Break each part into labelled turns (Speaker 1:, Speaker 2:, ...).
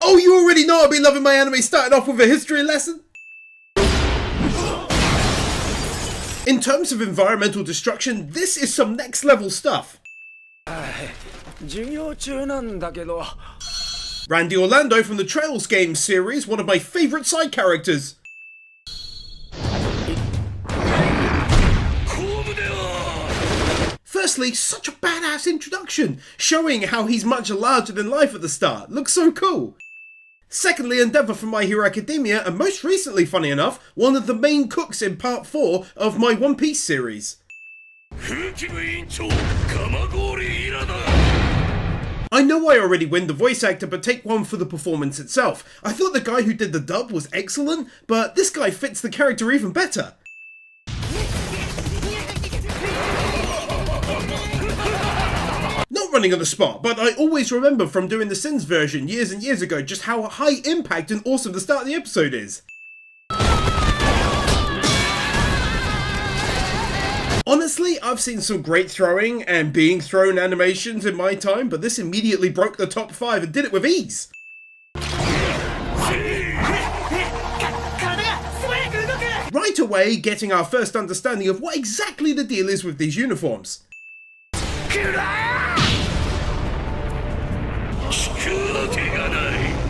Speaker 1: Oh, you already know I'll be loving my anime starting off with a history lesson? In terms of environmental destruction, this is some next level stuff. Randy Orlando from the Trails games series, one of my favourite side characters. Firstly, such a badass introduction, showing how he's much larger than life at the start. Looks so cool. Secondly, Endeavour from My Hero Academia, and most recently, funny enough, one of the main cooks in part 4 of my One Piece series. I know I already win the voice actor, but take one for the performance itself. I thought the guy who did the dub was excellent, but this guy fits the character even better. Not running on the spot, but I always remember from doing the Sins version years and years ago just how high impact and awesome the start of the episode is. Honestly, I've seen some great throwing and being thrown animations in my time, but this immediately broke the top 5 and did it with ease. Right away, getting our first understanding of what exactly the deal is with these uniforms.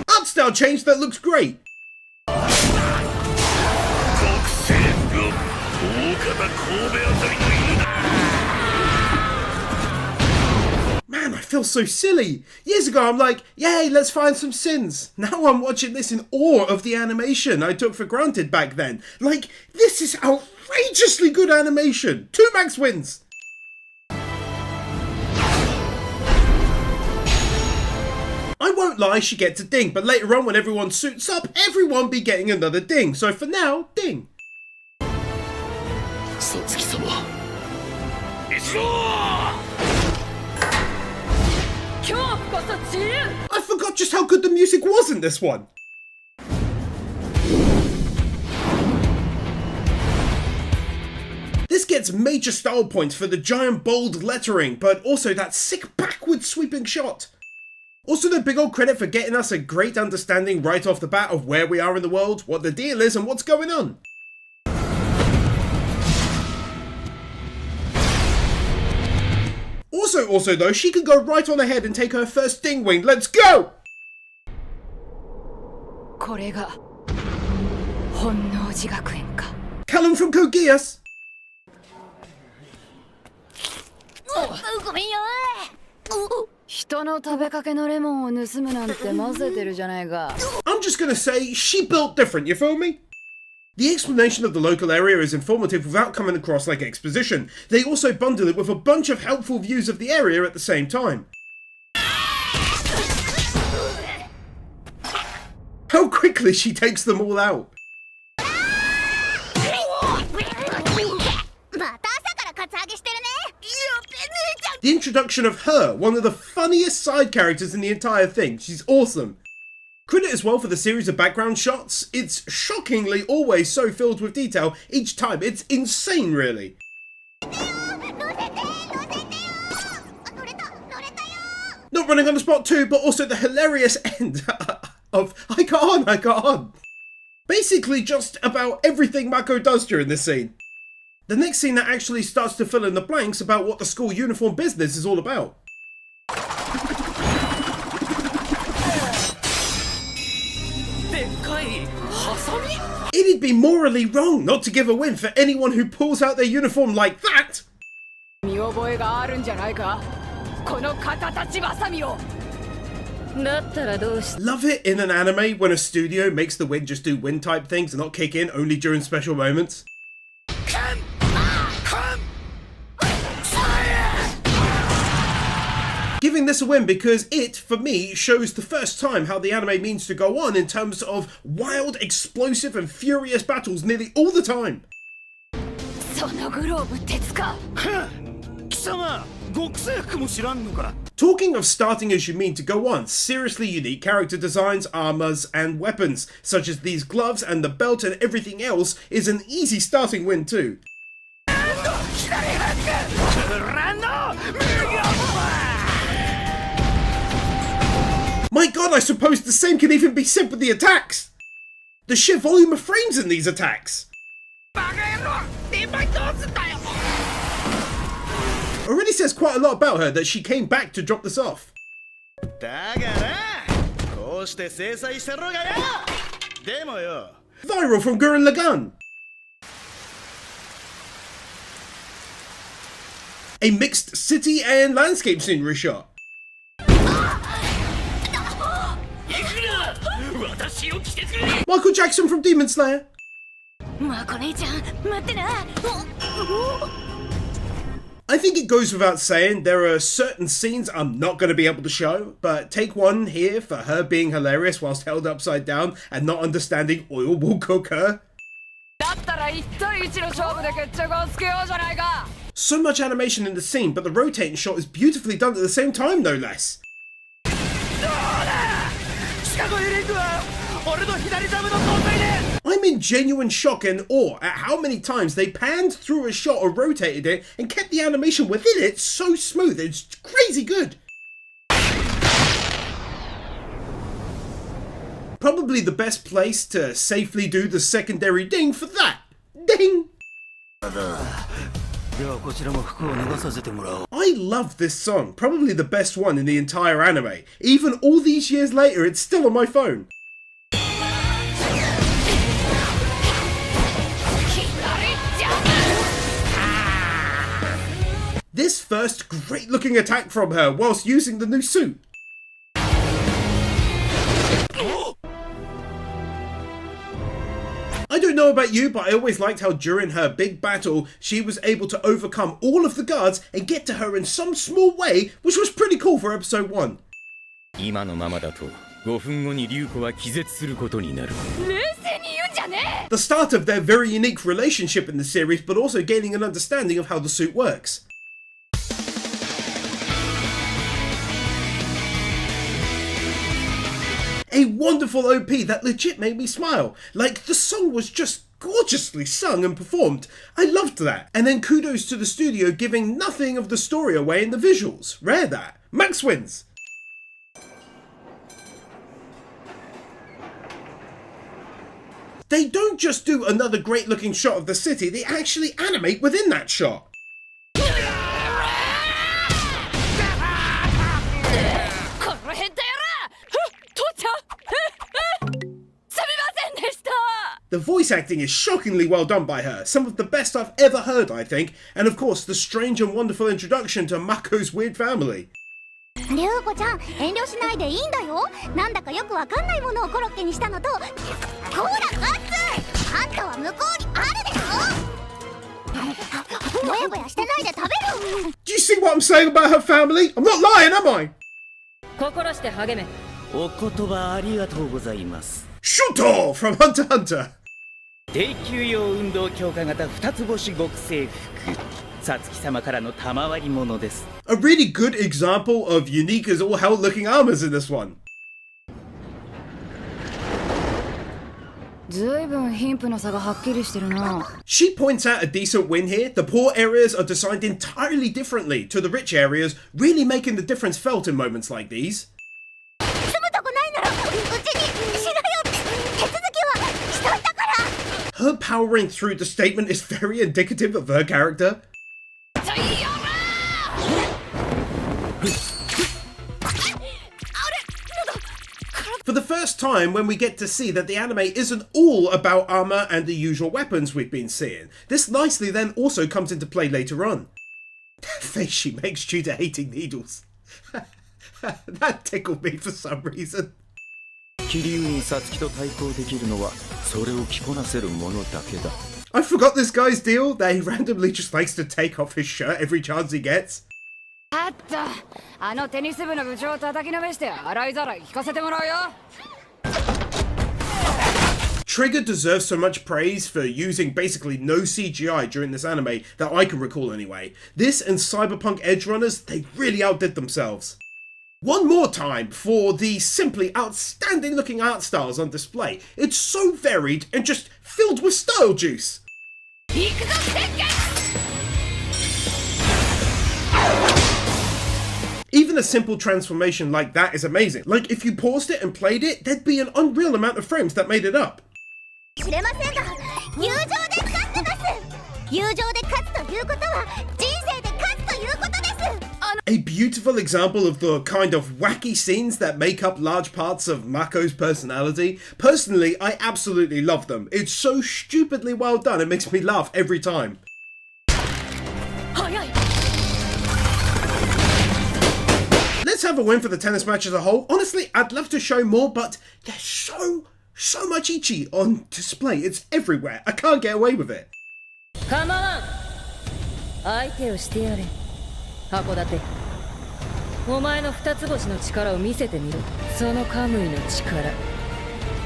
Speaker 1: Art style change that looks great. Man, I feel so silly. Years ago I'm like, yay, let's find some sins. Now I'm watching this in awe of the animation I took for granted back then. Like, this is outrageously good animation. 2 max wins. I won't lie, she gets a ding, but later on when everyone suits up, everyone be getting another ding. So for now, ding. I forgot just how good the music was in this one. This gets major style points for the giant bold lettering, but also that sick backward sweeping shot. Also the big old credit for getting us a great understanding right off the bat of where we are in the world, what the deal is, and what's going on. Also though, she can go right on ahead and take her first sting wing. Let's go! Callum from Code Geass. I'm just gonna say, she built different, you feel me? The explanation of the local area is informative without coming across like exposition. They also bundle it with a bunch of helpful views of the area at the same time. How quickly she takes them all out. The introduction of her, one of the funniest side characters in the entire thing. She's awesome. Credit as well for the series of background shots. It's shockingly always so filled with detail each time. It's insane, really. Not running on the spot too, but also the hilarious end of I got on. Basically just about everything Mako does during this scene. The next scene that actually starts to fill in the blanks about what the school uniform business is all about. It'd be morally wrong not to give a win for anyone who pulls out their uniform like that! Love it in an anime when a studio makes the win just do win type things and not kick in only during special moments. Giving this a win because it, for me, shows the first time how the anime means to go on in terms of wild, explosive and furious battles nearly all the time. Talking of starting as you mean to go on, seriously unique character designs, armors and weapons, such as these gloves and the belt and everything else, is an easy starting win too. My god, I suppose the same can even be said with the attacks! The sheer volume of frames in these attacks! Already says quite a lot about her that she came back to drop this off. Viral from Gurren Lagann. A mixed city and landscape scenery shot. Michael Jackson from Demon Slayer. I think it goes without saying there are certain scenes I'm not going to be able to show, but take one here for her being hilarious whilst held upside down and not understanding oil will cook her. So much animation in the scene, but the rotating shot is beautifully done at the same time, no less. I'm in genuine shock and awe at how many times they panned through a shot or rotated it and kept the animation within it so smooth. It's crazy good. Probably the best place to safely do the secondary ding for that. Ding! I love this song, probably the best one in the entire anime. Even all these years later, it's still on my phone. This first great looking attack from her whilst using the new suit. I don't know about you, but I always liked how during her big battle, she was able to overcome all of the guards and get to her in some small way, which was pretty cool for episode 1. The start of their very unique relationship in the series, but also gaining an understanding of how the suit works. A wonderful OP that legit made me smile. Like, the song was just gorgeously sung and performed. I loved that. And then kudos to the studio giving nothing of the story away in the visuals. Rare that. Max wins. They don't just do another great looking shot of the city, they actually animate within that shot. The voice acting is shockingly well done by her, some of the best I've ever heard, I think, and of course the strange and wonderful introduction to Mako's weird family. Do you see what I'm saying about her family? I'm not lying, am I? Shuto from Hunter x Hunter. A really good example of unique as all hell looking armors in this one. She points out a decent win here. The poor areas are designed entirely differently to the rich areas, really making the difference felt in moments like these. Her powering through the statement is very indicative of her character. For the first time, when we get to see that the anime isn't all about armor and the usual weapons we've been seeing. This nicely then also comes into play later on. That face she makes due to hating needles. That tickled me for some reason. I forgot this guy's deal, that he randomly just likes to take off his shirt every chance he gets. Trigger deserves so much praise for using basically no CGI during this anime that I can recall anyway. This and Cyberpunk Edgerunners, they really outdid themselves. One more time for the simply outstanding looking art styles on display. It's so varied and just filled with style juice. Even a simple transformation like that is amazing. Like, if you paused it and played it, there'd be an unreal amount of frames that made it up. A beautiful example of the kind of wacky scenes that make up large parts of Mako's personality. Personally, I absolutely love them. It's so stupidly well done, it makes me laugh every time. Let's have a win for the tennis match as a whole. Honestly, I'd love to show more, but there's so much Ichi on display. It's everywhere. I can't get away with it.
Speaker 2: Come on! 相手をしてやれ。函館。お前の二つ星の力を見せてみろ。そのカムイの力。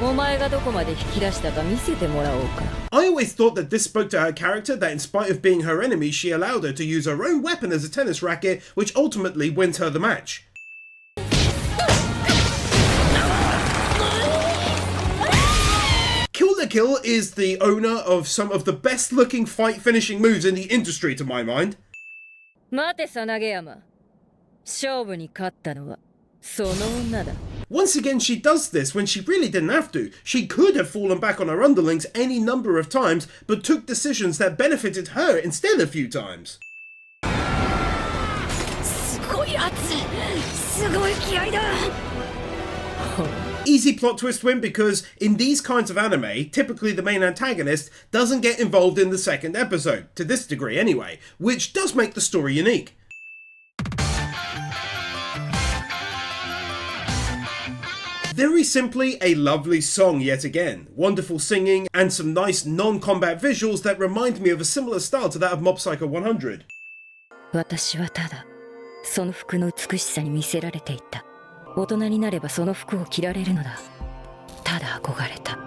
Speaker 2: お前がどこまで引き出したか見せてもらおうか。
Speaker 1: I always thought that this spoke to her character, that in spite of being her enemy, she allowed her to use her own weapon as a tennis racket, which ultimately wins her the match. Kill the Kill is the owner of some of the best looking fight finishing moves in the industry to my mind.
Speaker 2: 待てさ、投げ山。勝負に勝ったのはその女だ。
Speaker 1: Once again, she does this when she really didn't have to. She could have fallen back on her underlings any number of times, but took decisions that benefited her instead a few times. Easy plot twist win because in these kinds of anime, typically the main antagonist doesn't get involved in the second episode, to this degree anyway, which does make the story unique. Very simply, a lovely song yet again. Wonderful singing and some nice non-combat visuals that remind me of a similar style to that of Mob Psycho 100.
Speaker 2: 私はただその服の美しさに魅せられていた。大人になればその服を着られるのだ。ただ憧れた。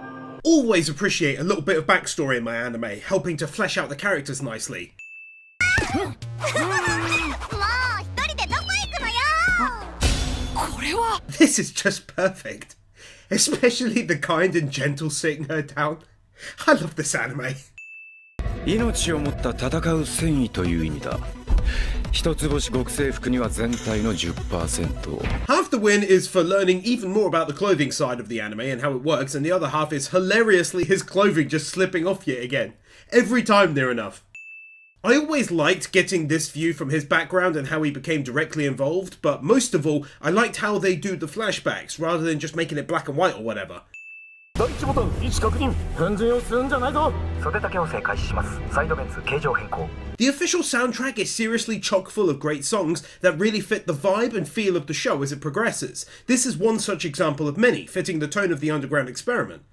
Speaker 1: Always appreciate a little bit of backstory in my anime, helping to flesh out the characters nicely. This is just perfect. Especially the kind and gentle sitting her down. I love this anime.
Speaker 3: 命をもった戦う戦意という意味だ。一つ星極征服には全体の 10%。Half
Speaker 1: the win is for learning even more about the clothing side of the anime and how it works, and the other half is hilariously his clothing just slipping off yet again. Every time near enough. I always liked getting this view from his background and how he became directly involved, but most of all, I liked how they do the flashbacks rather than just making it black and white or whatever. The official soundtrack is seriously chock full of great songs that really fit the vibe and feel of the show as it progresses. This is one such example of many, fitting the tone of the underground experiment.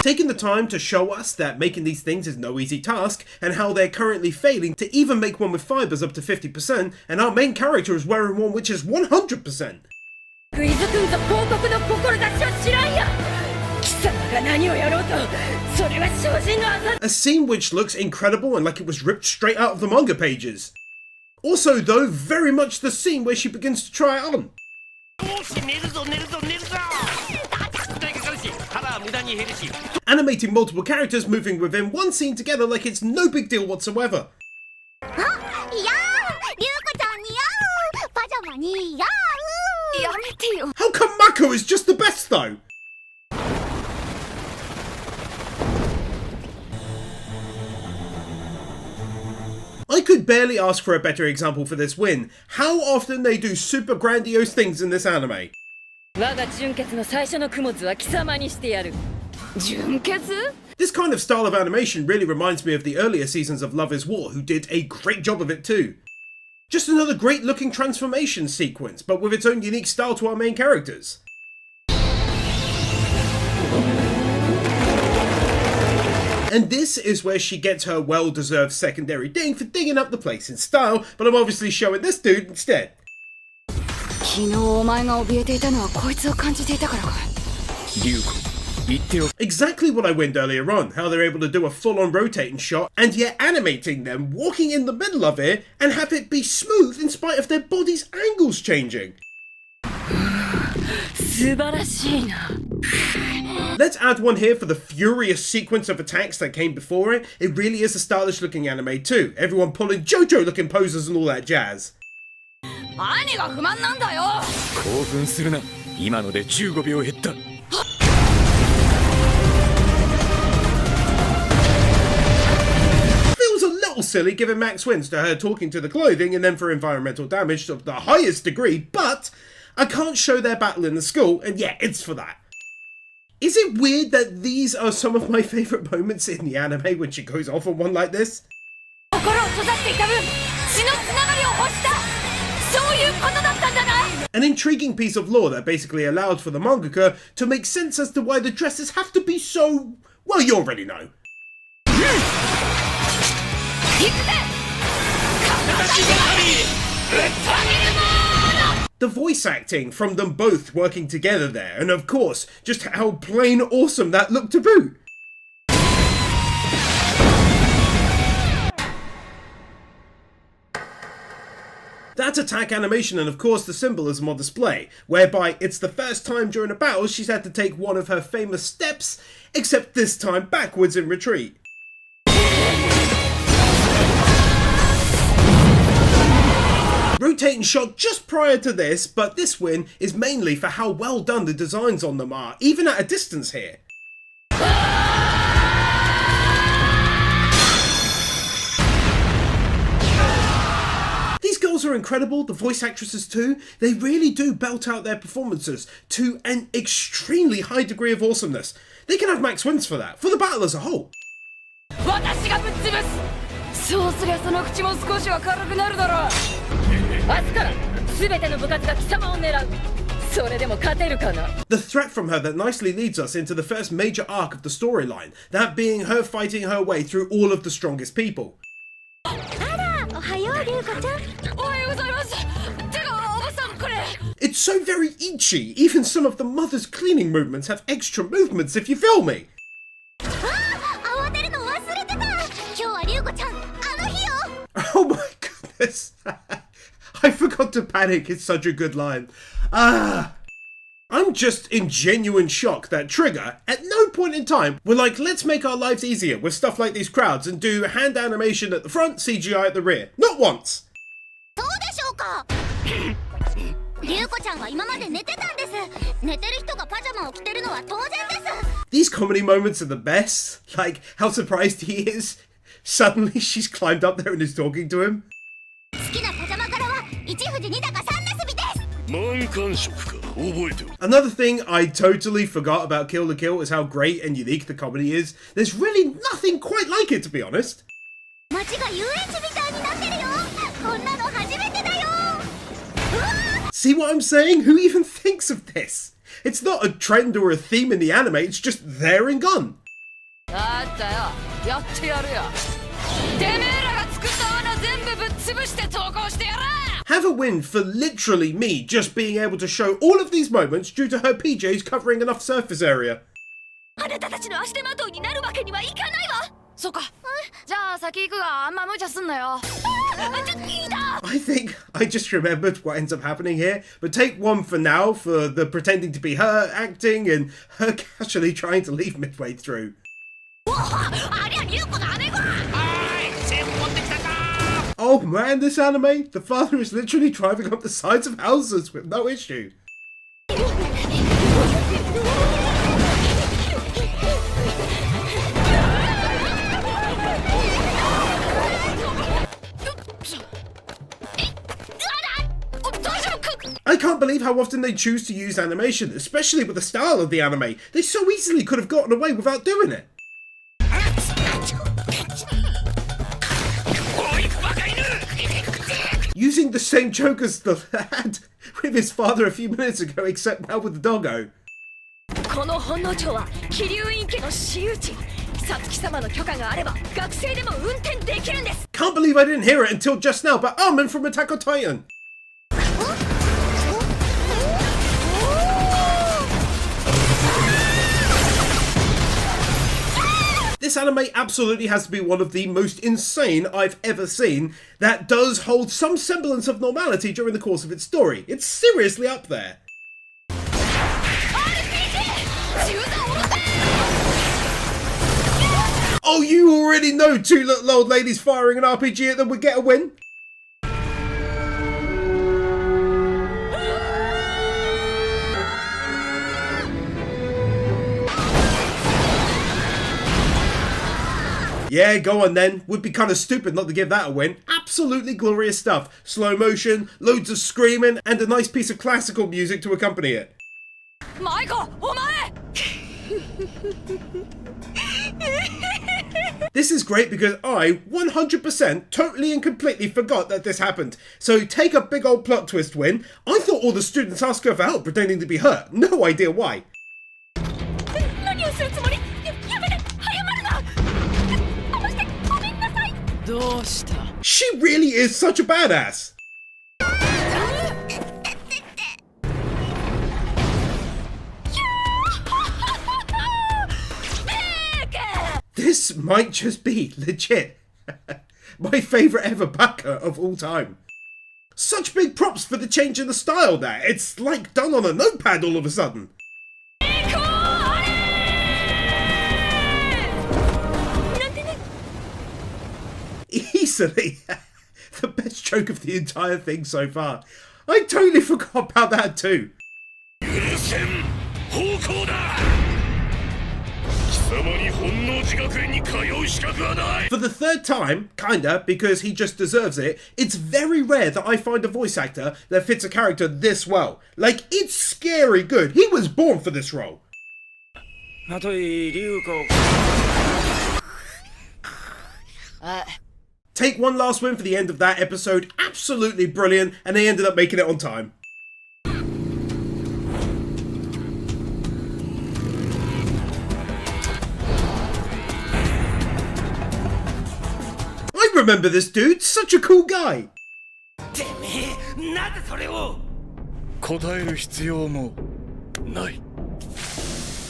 Speaker 1: Taking the time to show us that making these things is no easy task, and how they're currently failing to even make one with fibers up to 50%, and our main character is wearing one which is 100%. A scene which looks incredible and like it was ripped straight out of the manga pages. Also though, very much the scene where she begins to try it on. Animating multiple characters moving within one scene together like it's no big deal whatsoever. How come Mako is just the best though? I could barely ask for a better example for this win. How often they do super grandiose things in this anime. This kind of style of animation really reminds me of the earlier seasons of Love is War, who did a great job of it too. Just another great looking transformation sequence, but with its own unique style to our main characters. And this is where she gets her well-deserved secondary ding for digging up the place in style, but I'm obviously showing this dude instead. Exactly what I winged earlier on, how they're able to do a full-on rotating shot and yet animating them walking in the middle of it and have it be smooth in spite of their body's angles changing. Let's add one here for the furious sequence of attacks that came before it. It really is a stylish looking anime too. Everyone pulling JoJo looking poses and all that jazz.
Speaker 2: 何が不満なんだよ。
Speaker 3: 興奮するな。今ので15秒減った。
Speaker 1: Feels a little silly giving max wins to her talking to the clothing and then for environmental damage of the highest degree, but I can't show their battle in the school, and yeah, it's for that. Is it weird that these are some of my favourite moments in the anime when she goes off on one like this? An intriguing piece of lore that basically allowed for the mangaka to make sense as to why the dresses have to be so... well, you already know. The voice acting from them both working together there, and of course, just how plain awesome that looked to boot. That attack animation and of course the symbolism on display, whereby it's the first time during a battle she's had to take one of her famous steps, except this time backwards in retreat. Rotating shot just prior to this, but this win is mainly for how well done the designs on them are, even at a distance here. These girls are incredible, the voice actresses too. They really do belt out their performances to an extremely high degree of awesomeness. They can have max wins for that, for the battle as a whole. The threat from her that nicely leads us into the first major arc of the storyline, that being her fighting her way through all of the strongest people. It's so very Ichi, even some of the mother's cleaning movements have extra movements if you feel me. Oh my goodness. I forgot to panic, it's such a good line. I'm just in genuine shock that Trigger, at no point in time, were like, let's make our lives easier with stuff like these crowds and do hand animation at the front, CGI at the rear. Not once! These comedy moments are the best. Like, how surprised he is. Suddenly she's climbed up there and is talking to him. Another thing I totally forgot about Kill la Kill is how great and unique the comedy is. There's really nothing quite like it, to be honest. See what I'm saying? Who even thinks of this? It's not a trend or a theme in the anime, it's just there and gone. Have a win for literally me just being able to show all of these moments due to her PJs covering enough surface area. I think I just remembered what ends up happening here, but take one for now for the pretending to be her acting and her casually trying to leave midway through. Oh man, this anime, the father is literally driving up the sides of houses with no issue. I can't believe how often they choose to use animation, especially with the style of the anime. They so easily could have gotten away without doing it. Using the same joke as the lad with his father a few minutes ago, except now with the doggo. Can't believe I didn't hear it until just now, but Armin from Attack on Titan. This anime absolutely has to be one of the most insane I've ever seen that does hold some semblance of normality during the course of its story. It's seriously up there. Oh, you already know two little old ladies firing an RPG at them would get a win? Yeah, go on then. Would be kind of stupid not to give that a win. Absolutely glorious stuff. Slow motion, loads of screaming, and a nice piece of classical music to accompany it.
Speaker 2: Michael, omae!
Speaker 1: This is great because I 100% totally and completely forgot that this happened. So take a big old plot twist win. I thought all the students asked her for help pretending to be hurt. No idea why. She really is such a badass. This might just be legit my favourite ever backer of all time. Such big props for the change in the style there. It's like done on a notepad all of a sudden. Easily the best joke of the entire thing so far. I totally forgot about that too. For the third time, kinda, because he just deserves it, it's very rare that I find a voice actor that fits a character this well. Like, it's scary good. He was born for this role. Take one last win for the end of that episode. Absolutely brilliant, and they ended up making it on time. I remember this dude, such a cool guy.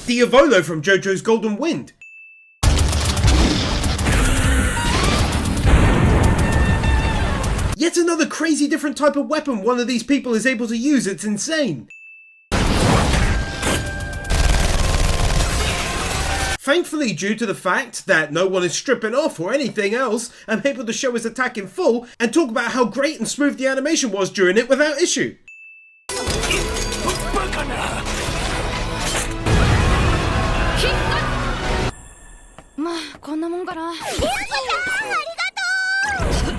Speaker 1: The Evolo from JoJo's Golden Wind. Yet another crazy different type of weapon one of these people is able to use. It's insane. Thankfully, due to the fact that no one is stripping off or anything else, I'm able to show his attack in full and talk about how great and smooth the animation was during it without issue.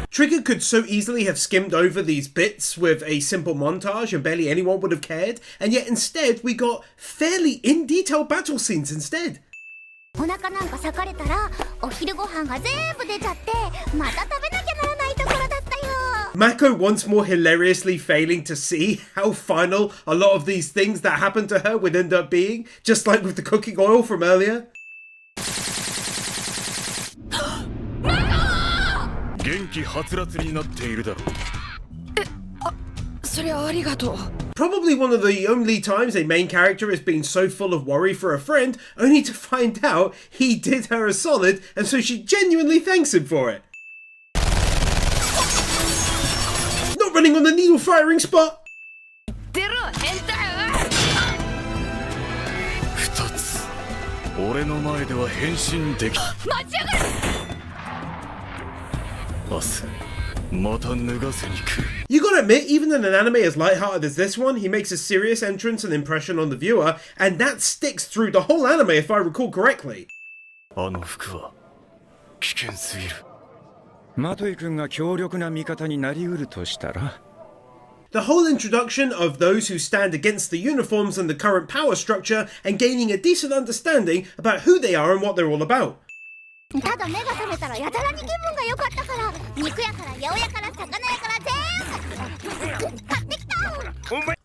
Speaker 1: Trigger could so easily have skimmed over these bits with a simple montage and barely anyone would have cared, and yet instead we got fairly in-detail battle scenes instead. Mako once more hilariously failing to see how final a lot of these things that happened to her would end up being, just like with the cooking oil from earlier. Probably one of the only times a main character has been so full of worry for a friend, only to find out he did her a solid, and so she genuinely thanks him for it. Not running on the needle firing spot! You gotta admit, even in an anime as lighthearted as this one, he makes a serious entrance and impression on the viewer, and that sticks through the whole anime if I recall correctly.
Speaker 3: The
Speaker 1: whole introduction of those who stand against the uniforms and the current power structure, and gaining a decent understanding about who they are and what they're all about.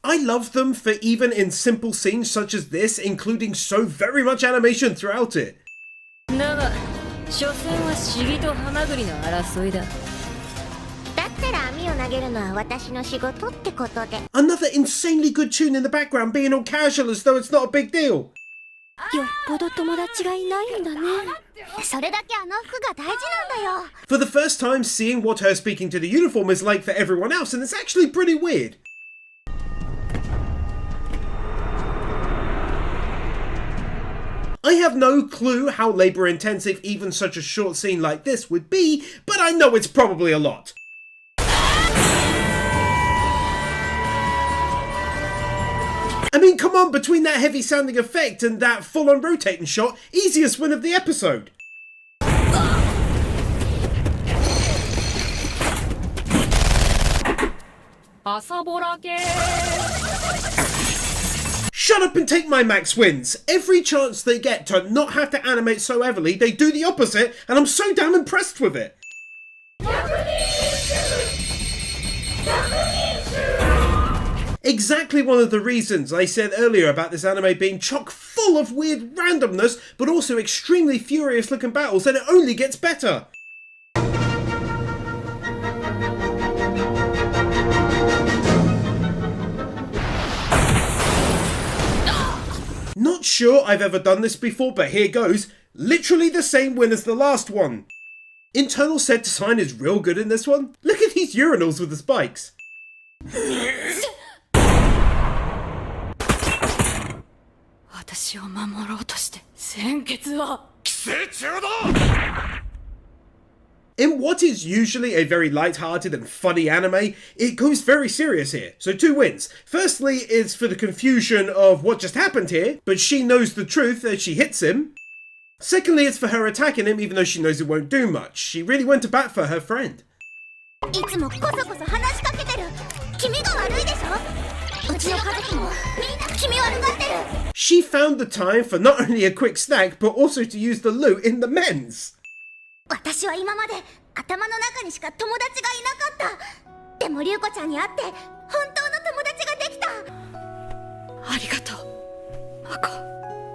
Speaker 1: I love them for even in simple scenes such as this, including so very much animation throughout it. Another insanely good tune in the background being all casual as though it's not a big deal. For the first time, seeing what her speaking to the uniform is like for everyone else, and it's actually pretty weird. I have no clue how labour intensive even such a short scene like this would be, but I know it's probably a lot. I mean, come on, between that heavy sounding effect and that full on rotating shot, easiest win of the episode. Shut up and take my max wins. Every chance they get to not have to animate so heavily, they do the opposite, and I'm so damn impressed with it. Exactly one of the reasons I said earlier about this anime being chock full of weird randomness, but also extremely furious looking battles, and it only gets better. Not sure I've ever done this before, but here goes. Literally the same win as the last one. Internal set design is real good in this one. Look at these urinals with the spikes. In what is usually a very light-hearted and funny anime, it goes very serious here. So 2 wins. Firstly is for the confusion of what just happened here, but she knows the truth as she hits him. Secondly, it's for her attacking him even though she knows it won't do much. She really went to bat for her friend. She found the time for not only a quick snack, but also to use the loot in the men's.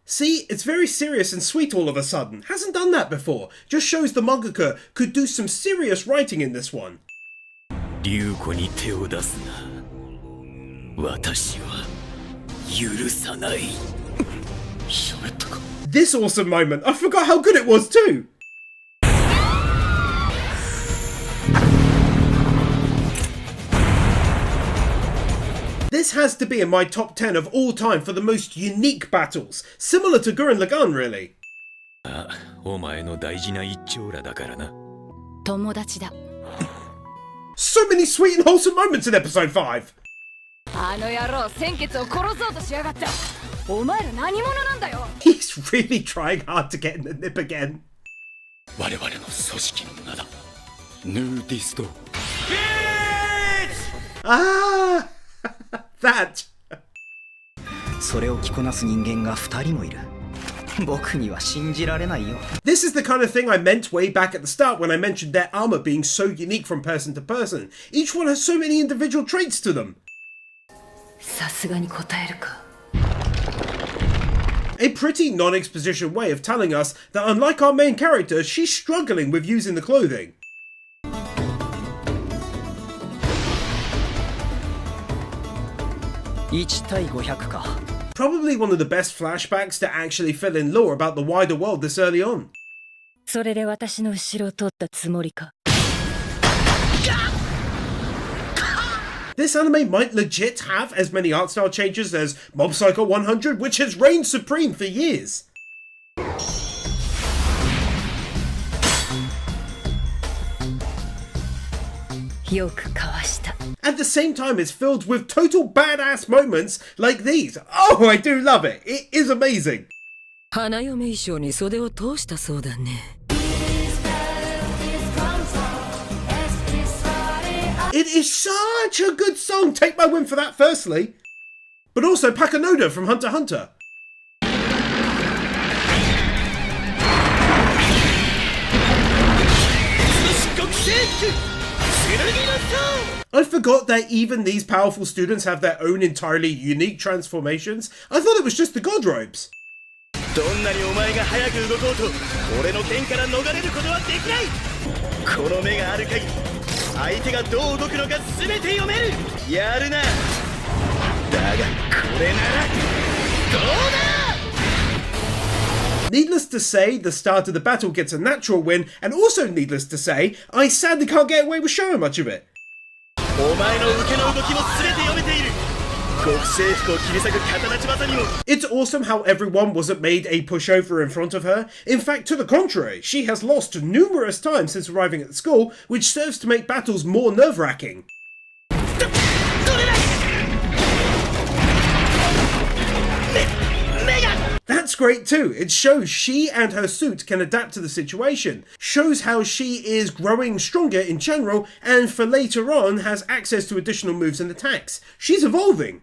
Speaker 1: See, it's very serious and sweet all of a sudden. Hasn't done that before. Just shows the mangaka could do some serious writing in this one. This awesome moment, I forgot how good it was too! This has to be in my top 10 of all time for the most unique battles, similar to Gurren Lagann really. So many sweet and wholesome moments in episode 5! He's really trying hard to get in the nip again. Ah, that. This is the kind of thing I meant way back at the start when I mentioned their armor being so unique from person to person. Each one has so many individual traits to them. A pretty non-exposition way of telling us that unlike our main character, she's struggling with using the clothing. Probably one of the best flashbacks to actually fill in lore about the wider world this early on. This anime might legit have as many art style changes as Mob Psycho 100, which has reigned supreme for years. At the same time, it's filled with total badass moments like these. Oh, I do love it. It is amazing. It is such a good song. Take my win for that firstly. But also Pakanoda from Hunter x Hunter. I forgot that even these powerful students have their own entirely unique transformations. I thought it was just the god robes. Needless to say, the start of the battle gets a natural win, and also needless to say, I sadly can't get away with showing much of it. It's awesome how everyone wasn't made a pushover in front of her. In fact, to the contrary, she has lost numerous times since arriving at the school, which serves to make battles more nerve-wracking. That's great too. It shows she and her suit can adapt to the situation, shows how she is growing stronger in general, and for later on has access to additional moves and attacks. She's evolving.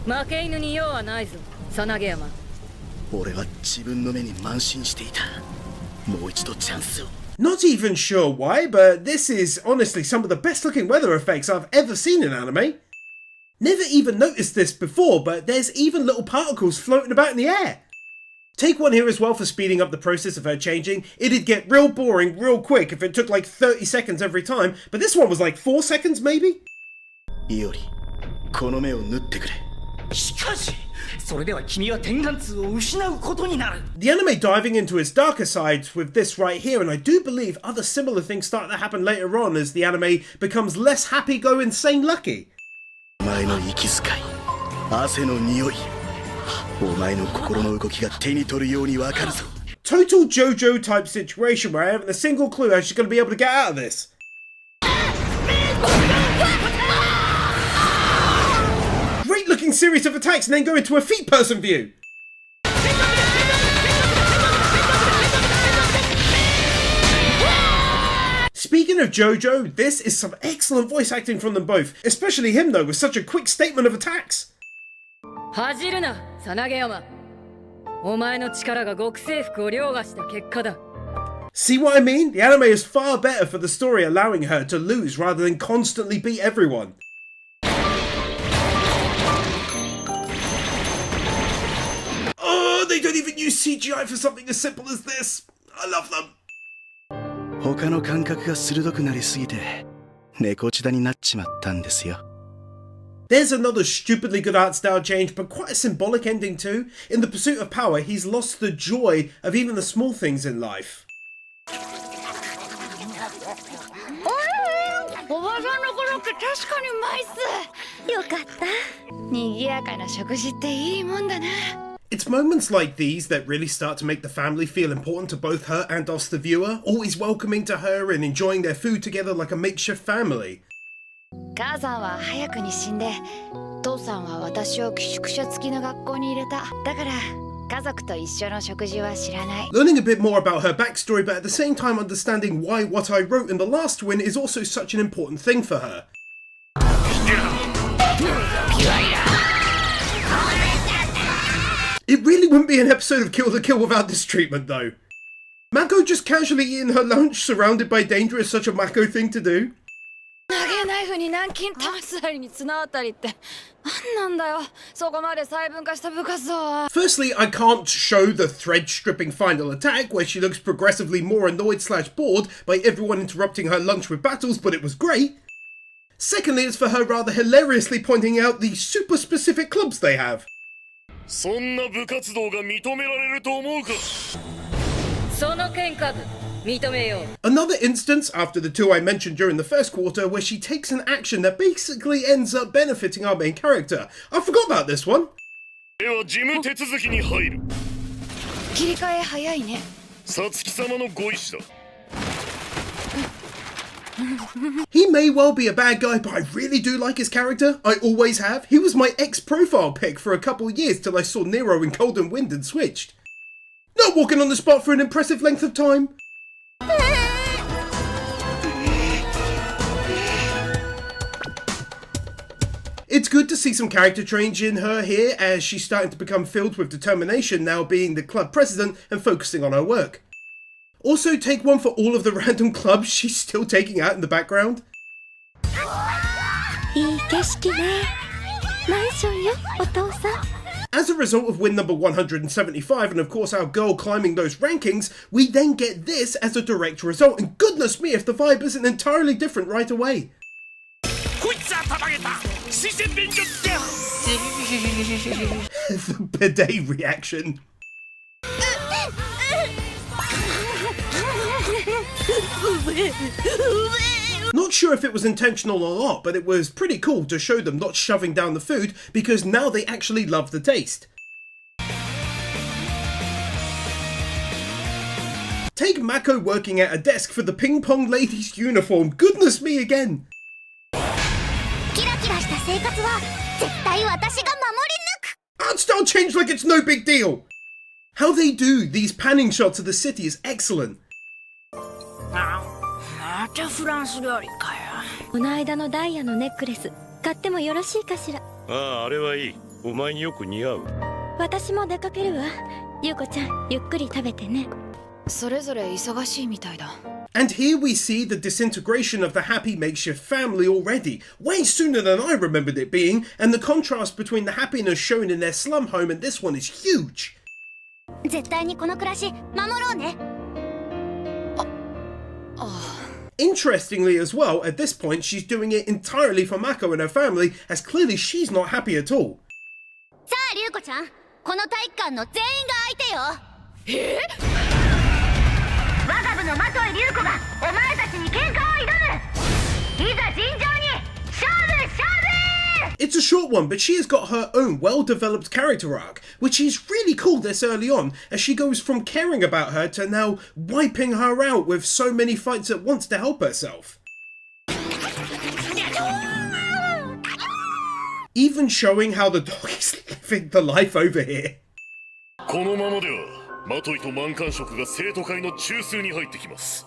Speaker 2: 負け犬に用はないぞ、さなげ山。
Speaker 4: 俺は自分の目に慢心していた。もう一度チャンスを。
Speaker 1: Not even sure why, but this is honestly some of the best looking weather effects I've ever seen in anime. Never even noticed this before, but there's even little particles floating about in the air. Take one here as well for speeding up the process of her changing. It'd get real boring real quick if it took like 30 seconds every time, but this one was like 4 seconds maybe?
Speaker 4: いおり、この目を縫ってくれ。
Speaker 5: しかし、それでは君は天眼痛を失うことになる。
Speaker 1: The anime diving into its darker sides with this right here, and I do believe other similar things start to happen later on as the anime becomes less happy-go-insane lucky.
Speaker 4: お前の息遣い、汗の匂い、お前の心の動きが手に取るようにわかるぞ。
Speaker 1: Total JoJo type situation where I haven't a single clue how she's going to be able to get out of this. Great looking series of attacks and then go into a feet person view. Speaking of JoJo, this is some excellent voice acting from them both, especially him though, with such a quick statement of attacks.
Speaker 2: 恥じるな、さなげ山。お前の力が極征服を凌駕した結果だ。
Speaker 1: See what I mean? The anime is far better for the story allowing her to lose rather than constantly beat everyone. Oh, they don't even use CGI for something as simple as this. I love them.
Speaker 4: 他の感覚が鋭くなりすぎて、猫血だになっちまったんですよ。
Speaker 1: There's another stupidly good art style change, but quite a symbolic ending too. In the pursuit of power, he's lost the joy of even the small things in life.
Speaker 6: おばさんのコロッケ確かにうまいっす。よかった。賑やかな食事っていいもんだな。
Speaker 1: It's moments like these that really start to make the family feel important to both her and us the viewer, always welcoming to her and enjoying their food together like a makeshift family.
Speaker 6: 母さんは早くに死んで、父さんは私を寄宿舎付きの学校に入れた。だから家族と一緒の食事は知らない。
Speaker 1: Learning a bit more about her backstory, but at the same time understanding why what I wrote in the last win is also such an important thing for her. It really wouldn't be an episode of Kill the Kill without this treatment though. Mako just casually eating her lunch surrounded by danger is such a Mako thing to do.
Speaker 6: 投げナイフに南京玉すりに綱渡りって何なんだよ。そこまで細分化した部活動は。
Speaker 1: Firstly, I can't show the thread-stripping final attack where she looks progressively more annoyed/bored by everyone interrupting her lunch with battles, but it was great. Secondly, it's for her rather hilariously pointing out the super specific clubs they have.
Speaker 7: そんな部活動が認められると思うか。
Speaker 2: その喧嘩部、認めよう。
Speaker 1: Another instance, after the two I mentioned during the first quarter, where she takes an action that basically ends up benefiting our main character. I forgot about this one.
Speaker 7: では事務手続きに入る。
Speaker 6: 切り替え早いね。
Speaker 7: さつき様のご意志だ。
Speaker 1: He may well be a bad guy, but I really do like his character. I always have. He was my ex-profile pick for a couple years till I saw Nero in Cold and Wind and switched. Not walking on the spot for an impressive length of time. It's good to see some character change in her here as she's starting to become filled with determination now being the club president and focusing on her work. Also, take one for all of the random clubs she's still taking out in the background.
Speaker 6: いい景色ね。マンションよ、お父さん。
Speaker 1: As a result of win number 175 and of course our goal climbing those rankings, we then get this as a direct result, and goodness me if the vibe isn't entirely different right away.
Speaker 7: こいつはたまげた。視線便所だ。
Speaker 1: The bidet reaction. Not sure if it was intentional or not, but it was pretty cool to show them not shoving down the food because now they actually love the taste. Take Mako working at a desk for the ping pong lady's uniform. Goodness me again.
Speaker 8: キラキラした生活は絶対私が守り抜く
Speaker 1: Art style changed like it's no big deal. How they do these panning shots of the city is excellent.
Speaker 8: またフランス料理かよ
Speaker 9: この間のダイヤのネックレス買ってもよろしいかしら。
Speaker 7: ああ、あれはいい。お前によく似合う。
Speaker 9: 私も出かけるわ。ゆうこちゃんゆっくり食べてね。
Speaker 6: それぞれ忙しいみたいだ。
Speaker 1: And here we see the disintegration of the happy makeshift family already, way sooner than I remembered it being, and the contrast between the happiness shown in their slum home and this one is huge.
Speaker 8: 絶対にこの暮らし守ろうね
Speaker 1: Interestingly as well, at this point she's doing it entirely for Mako and her family, as clearly she's not happy at all.
Speaker 8: さあリュウコちゃんこの体育館の全員が相手よ我が部の的井リュウコがお前たちに喧嘩を挑むいざ尋常に勝負勝負
Speaker 1: It's a short one, but she has got her own well-developed character arc, which is really cool this early on, as she goes from caring about her to now wiping her out with so many fights at once to help herself. Even showing how the dog is living the life over here.
Speaker 7: このままではマトイと満貫色が生徒会の中枢に入ってきます。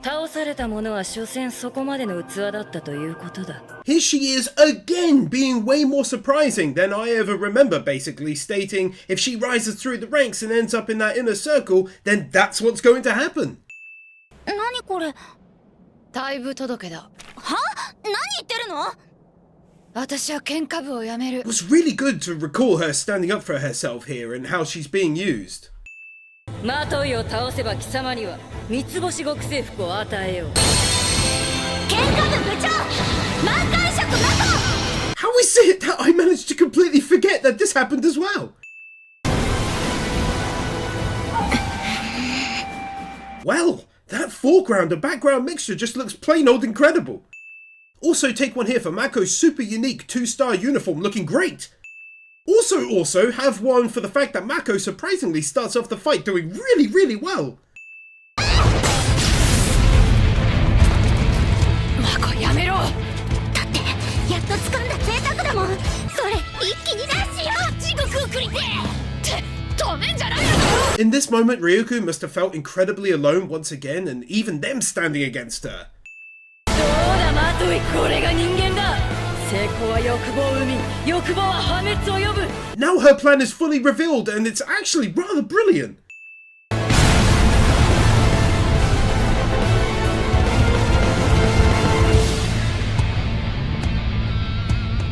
Speaker 2: 倒された者は所詮そこまでの器だったということだ。
Speaker 1: Here she is again being way more surprising than I ever remember, basically stating if she rises through the ranks and ends up in that inner circle, then that's what's going to happen.
Speaker 8: 何これ
Speaker 6: 退部届だ。
Speaker 8: は何言ってるの
Speaker 6: 私は喧嘩部を辞める。
Speaker 1: It was really good to recall her standing up for herself here and how she's being used.
Speaker 2: マトイを倒せば貴様には三つ星極征服を与えよう。
Speaker 8: 喧嘩部部長満貫色マト
Speaker 1: How is it that I managed to completely forget that this happened as well? Well, that foreground and background mixture just looks plain old incredible. Also take one here for Mako's super unique 2-star uniform looking great. Also have one for the fact that Mako surprisingly starts off the fight doing really well.
Speaker 8: マコやめろだってやっと掴んだ贅沢だもんそれ一気に出しよう地獄を繰りてって止めんじゃないの
Speaker 1: In this moment, Ryuko must have felt incredibly alone once again, and even them standing against her.
Speaker 2: どうだマトイ、これが人間だ。成功は欲望を生み、欲望は破滅を呼ぶ。
Speaker 1: Now her plan is fully revealed, and it's actually rather brilliant.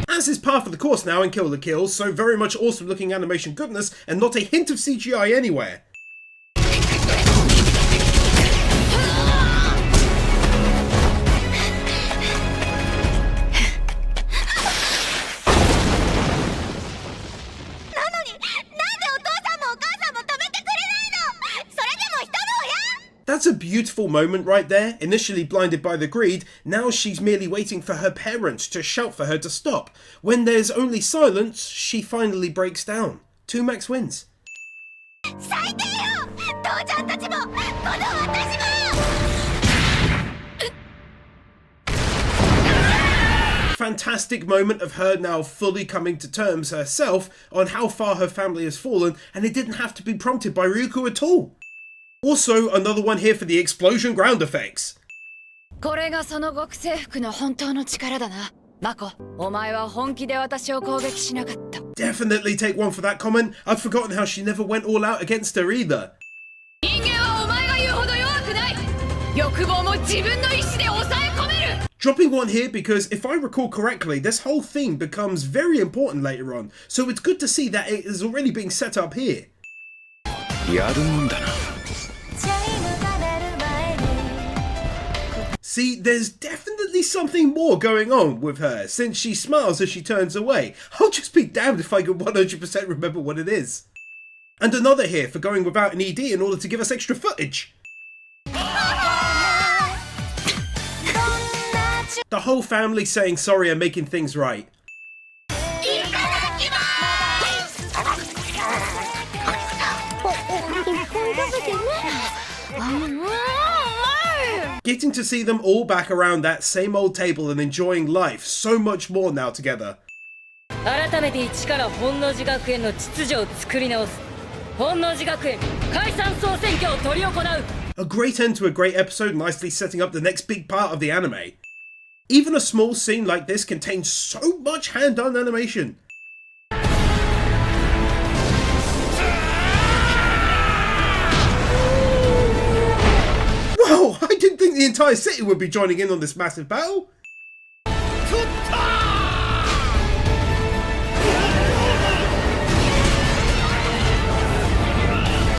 Speaker 1: As is par for the course now in Kill the Kill, so very much awesome looking animation goodness and not a hint of CGI anywhere. That's a beautiful moment right there. Initially blinded by the greed, now she's merely waiting for her parents to shout for her to stop. When there's only silence, she finally breaks down. 2 Max wins.
Speaker 8: 最低よ父ちゃんたちもこの私も
Speaker 1: Fantastic moment of her now fully coming to terms herself on how far her family has fallen, and it didn't have to be prompted by Ryuko at all. Also, another one here for the explosion ground effects.
Speaker 6: これがその極征服の本当の力だな。マコ、お前は本気で私を攻撃しなかった。
Speaker 1: Definitely take one for that comment. I'd forgotten how she never went all out against her either.
Speaker 6: 人間はお前が言うほど弱くない。欲望も自分の意志で抑え込める。
Speaker 1: Dropping one here because if I recall correctly, this whole theme becomes very important later on, so it's good to see that it is already being set up here.
Speaker 3: やるもんだな。
Speaker 1: See, there's definitely something more going on with her, since she smiles as she turns away. I'll just be damned if I can 100% remember what it is. And another here for going without an ED in order to give us extra footage. The whole family saying sorry and making things right. Getting to see them all back around that same old table and enjoying life so much more now together.
Speaker 2: 改めて一から本能寺学園の秩序を作り直す。本能寺学園解散総選挙を執り行う。
Speaker 1: A great end to a great episode, nicely setting up the next big part of the anime. Even a small scene like this contains so much hand-done animation. Whoa, I didn't think the entire city would be joining in on this massive battle.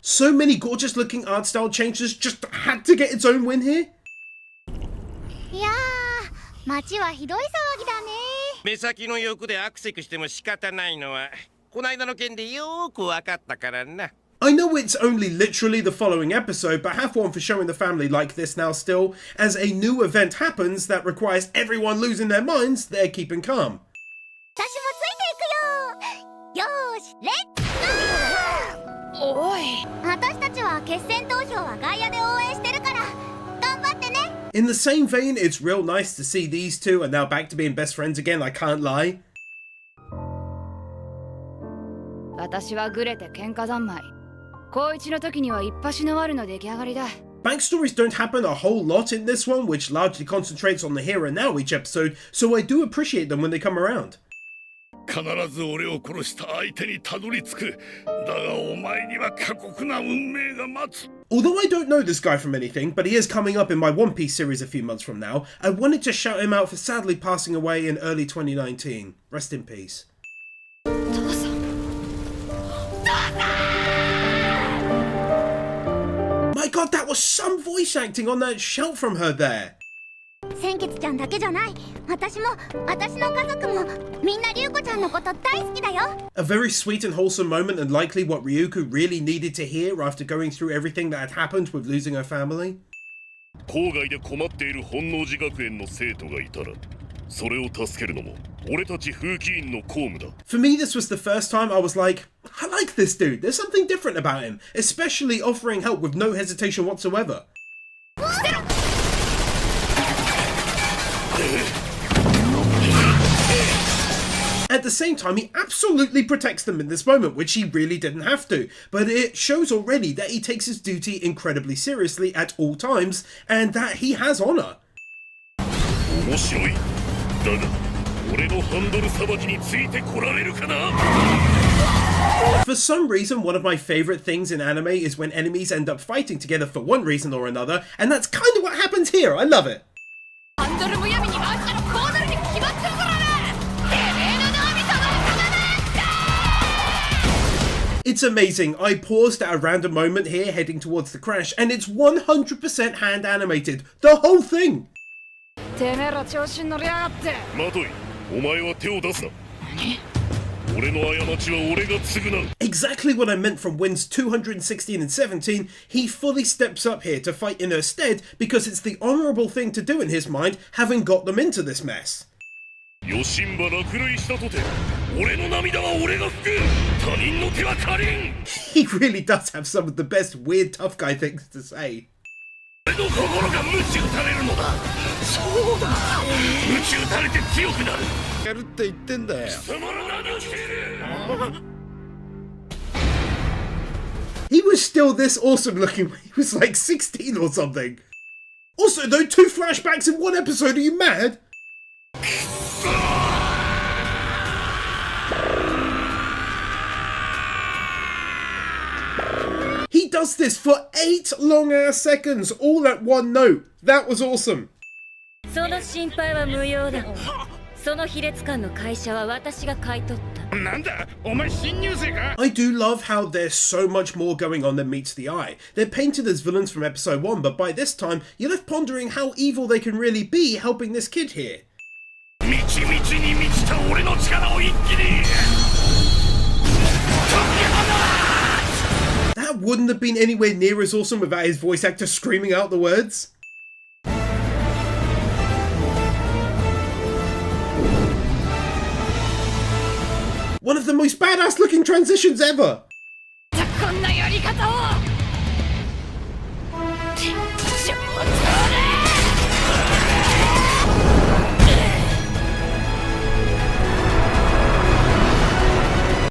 Speaker 1: So many gorgeous looking art style changes just had to get its own win here.
Speaker 8: いやー、街はひどい騒ぎだね。
Speaker 10: 目先の欲でアクセクしても仕方ないのはこないだの件でよーくわかったからな。
Speaker 1: I know it's only literally the following episode, but have one for showing the family like this now still, as a new event happens that requires everyone losing their minds, they're keeping calm.
Speaker 8: 私もついていくよ。よーし、レッツゴー。おい。私たちは決選投票は外野で応援してるから、頑張ってね。
Speaker 1: In the same vein, it's real nice to see these two are now back to being best friends again, I can't lie.
Speaker 6: 私はグレて喧嘩三昧。高一の時には一発のワルの出来上がりだ。
Speaker 1: Backstories don't happen a whole lot in this one, which largely concentrates on the here and now each episode, so I do appreciate them when they come around.
Speaker 7: 必ず俺を殺した相手にたどり着く。だがお前には過酷な運命が待つ。
Speaker 1: Although I don't know this guy from anything, but he is coming up in my One Piece series a few months from now, I wanted to shout him out for sadly passing away in early 2019. Rest in peace. My god, that was some voice acting on that shout from her there.
Speaker 8: 千吉ちゃんだけじゃない。私も、私の家族も、みんな龍子ちゃんのこと大好きだよ。
Speaker 1: A very sweet and wholesome moment, and likely what Ryuko really needed to hear after going through everything that had happened with losing her family.
Speaker 7: 郊外で困っている本能寺学園の生徒がいたら、それを助けるのも俺たち風紀委員の公務だ。
Speaker 1: For me, this was the first time I was like, I like this dude. There's something different about him, especially offering help with no hesitation whatsoever. At the same time, he absolutely protects them in this moment, which he really didn't have to, but it shows already that he takes his duty incredibly seriously at all times, and that he has honor.
Speaker 7: 面白い。だが、俺のハンドルさばきについてこられるかな？
Speaker 1: For some reason, one of my favourite things in anime is when enemies end up fighting together for one reason or another, and that's kind of what happens here. I love it.
Speaker 8: ハンドルむやみに回したらこうなるに決まってるからね。てめえの脳みそのおかげだ。
Speaker 1: It's amazing. I paused at a random moment here heading towards the crash, and it's 100% hand animated. The whole thing!
Speaker 6: てめえら調子に乗りやがって。
Speaker 7: マトイ、お前は手を出すな。俺の過ちは俺が償う。
Speaker 1: Exactly what I meant from wins 216 and 17, he fully steps up here to fight in her stead because it's the honourable thing to do in his mind, having got them into this mess.
Speaker 7: ヨシンバ落雷したとて、俺の涙は俺が拭く。他人の手は借りん。
Speaker 1: He really does have some of the best weird tough guy things to say.
Speaker 7: 俺の心が鞭打たれるのだ。そうだ。鞭打たれて強くなる。
Speaker 3: やるって言ってんだよ。
Speaker 7: 貴様ら何をしている。
Speaker 1: He was still this awesome looking when he was like 16 or something. Also though, 2 flashbacks in 1 episode, are you mad? He does this for 8 long ass seconds, all at one note. That was awesome.
Speaker 2: その心配は無用だ。その卑劣感の会社は私が買い取った。
Speaker 7: なんだ、お前新入生か？
Speaker 1: I do love how there's so much more going on than meets the eye. They're painted as villains from episode 1, but by this time, you're left pondering how evil they can really be helping this kid here.
Speaker 7: 満ち満ちに満ちた俺の力を一気に。
Speaker 1: That wouldn't have been anywhere near as awesome without his voice actor screaming out the words. One of the most badass looking transitions ever!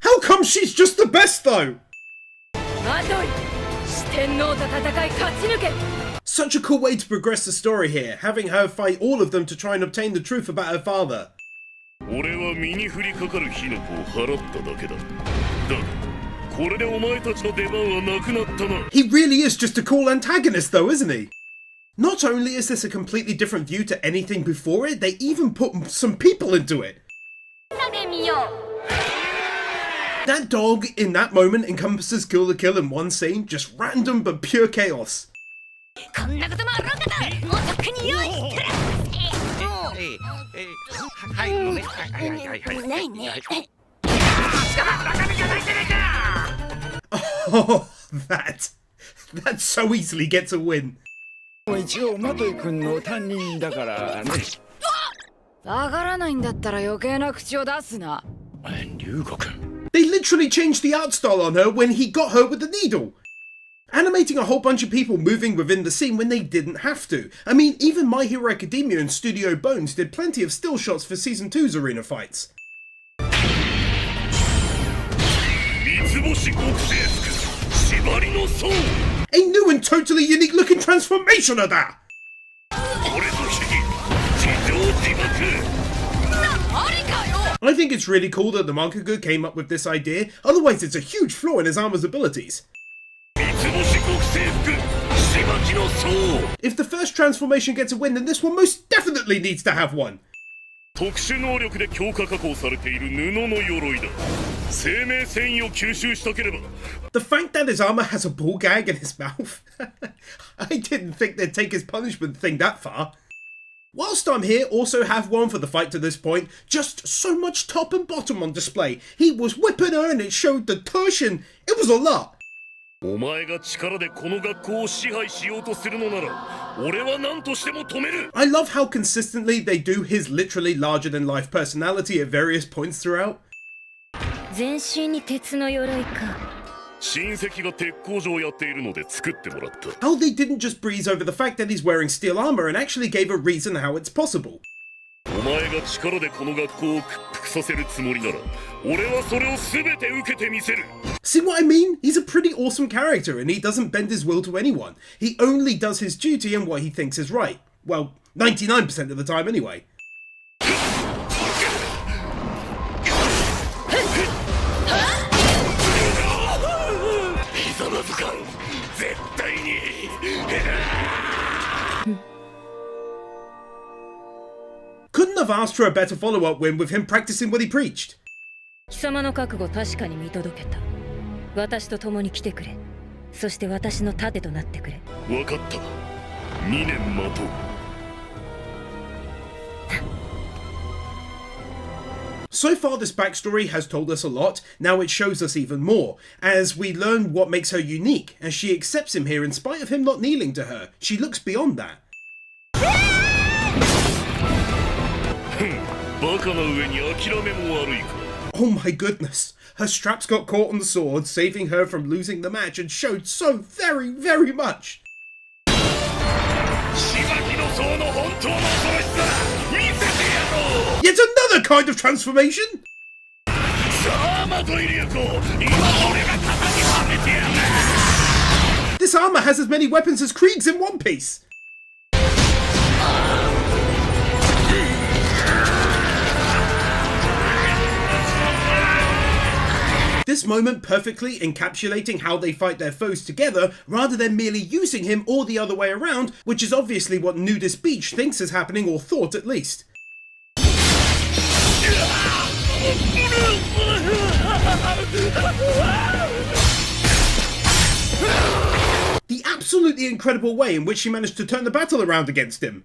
Speaker 1: How come she's just the best though? Such a cool way to progress the story here, having her fight all of them to try and obtain the truth about her father. He really is just a cool antagonist though, isn't he? Not only is this a completely different view to anything before it, they even put some people into it. That dog in that moment encompasses Kill the Kill in one scene, just random but pure chaos. Oh, that so easily gets a win. They literally changed the art style on her when he got her with the needle. Animating a whole bunch of people moving within the scene when they didn't have to. I mean, even My Hero Academia and Studio Bones did plenty of still shots for Season 2's arena fights. A new and totally unique looking transformation of that! I think it's really cool that the mangaka came up with this idea, otherwise it's a huge flaw in his armor's abilities. If the first transformation gets a win, then this one most definitely needs to have one. The fact that his armor has a ball gag in his mouth, I didn't think they'd take his punishment thing that far. Whilst I'm here, also have one for the fight to this point, just so much top and bottom on display. He was whipping her and it showed the tush and it was a lot. I love how consistently they do his literally larger than life personality at various points throughout. How they didn't just breeze over the fact that he's wearing steel armor and actually gave a reason how it's possible. See what I mean? He's a pretty awesome character and he doesn't bend his will to anyone. He only does his duty and what he thinks is right. Well, 99% of the time anyway. Couldn't have asked for a better follow-up win with him practicing what he preached. So far this backstory has told us a lot, now it shows us even more, as we learn what makes her unique, as she accepts him here in spite of him not kneeling to her. She looks beyond that. Oh my goodness, her straps got caught on the sword, saving her from losing the match and showed so very, very much. Yet another kind of transformation! This armor has as many weapons as Krieg's in One Piece! This moment perfectly encapsulating how they fight their foes together rather than merely using him or the other way around, which is obviously what Nudist Beach thinks is happening, or thought at least. The absolutely incredible way in which she managed to turn the battle around against him.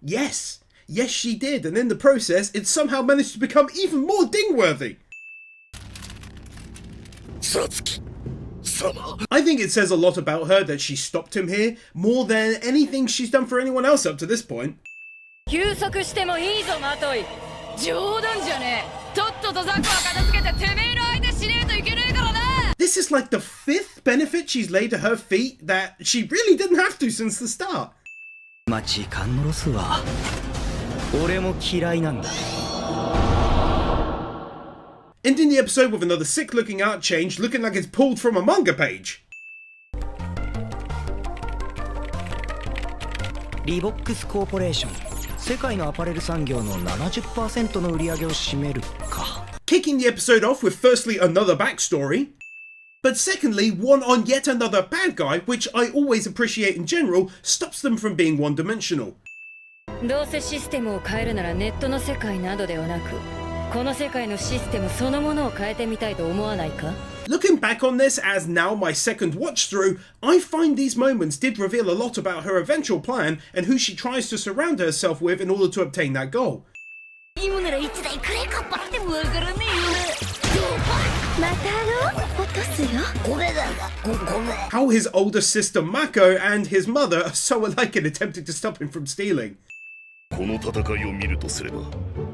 Speaker 1: Yes, yes she did, and in the process it somehow managed to become even more ding-worthy. I think it says a lot about her that she stopped him here, more than anything she's done for anyone else up to this point.
Speaker 2: 休息してもいいぞマトイ。冗談じゃねえ。とっととザクは片付けててめえの相手しねえといけねえからな。
Speaker 1: This is like the 5th benefit she's laid to her feet that she really didn't have to since the start.
Speaker 5: 時間のロスは俺も嫌いなんだ。
Speaker 1: Ending the episode with another sick-looking art change, looking like it's pulled from a manga page.
Speaker 5: リボックスコーポレーション、世界のアパレル産業の 70% の売り上げを占めるか。
Speaker 1: Kicking the episode off with firstly another backstory, but secondly one on yet another bad guy, which I always appreciate in general, stops them from being one-dimensional.
Speaker 2: どうせシステムを変えるならネットの世界などではなく、この世界のシステムそのものを変えてみたいと思わないか?
Speaker 1: Looking back on this as now my second watch through, I find these moments did reveal a lot about her eventual plan and who she tries to surround herself with in order to obtain that goal.
Speaker 9: 今なら1台くれかっぱってもわからねえよな。また落とすよ。ごめんだ。ごめん。
Speaker 1: How his older sister Mako and his mother are so alike in attempting to stop him from stealing.
Speaker 7: この戦いを見るとすれば、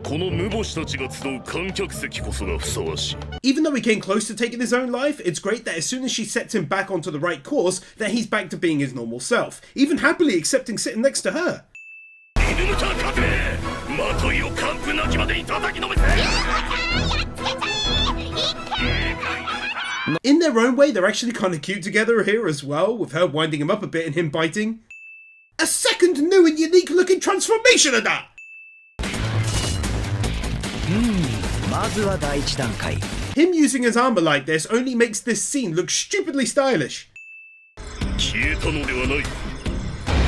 Speaker 7: この無星たちが集う観客席こそがふさわしい。
Speaker 1: Even though he came close to taking his own life, it's great that as soon as she sets him back onto the right course, that he's back to being his normal self, even happily accepting sitting next to her. In their own way, they're actually kind of cute together here as well, with her winding him up a bit and him biting. A second new and unique looking transformation of that!
Speaker 5: まずは第一段階。
Speaker 1: Him using his armor like this only makes this scene look stupidly stylish.
Speaker 7: 消えたのではない。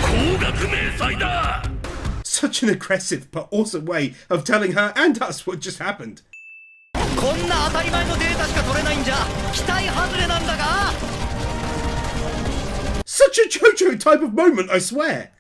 Speaker 7: 高額明細だ。
Speaker 1: Such an aggressive but awesome way of telling her and us what just happened.
Speaker 5: こんな当たり前のデータしか取れないんじゃ期待外れなんだが。
Speaker 1: Such a JoJo type of moment, I swear.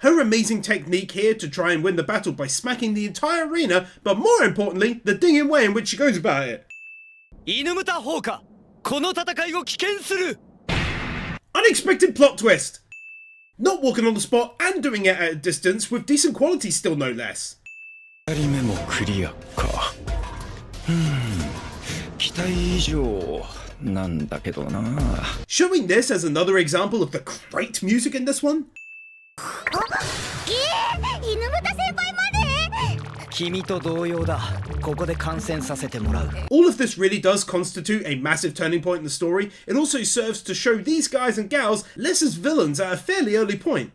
Speaker 1: Her amazing technique here to try and win the battle by smacking the entire arena, but more importantly, the dinging way in which she goes about it.
Speaker 5: 犬ムタ砲火、この戦いを危険する。
Speaker 1: Unexpected plot twist. Not walking on the spot and doing it at a distance with decent quality still no less.
Speaker 3: 2人目もクリアか。期待以上なんだけどな。
Speaker 1: Showing this as another example of the great music in this one.
Speaker 8: 犬豚先輩まで。
Speaker 5: 君と同様だ。ここで観戦させてもらう。
Speaker 1: All of this really does constitute a massive turning point in the story. It also serves to show these guys and gals less as villains at a fairly early point.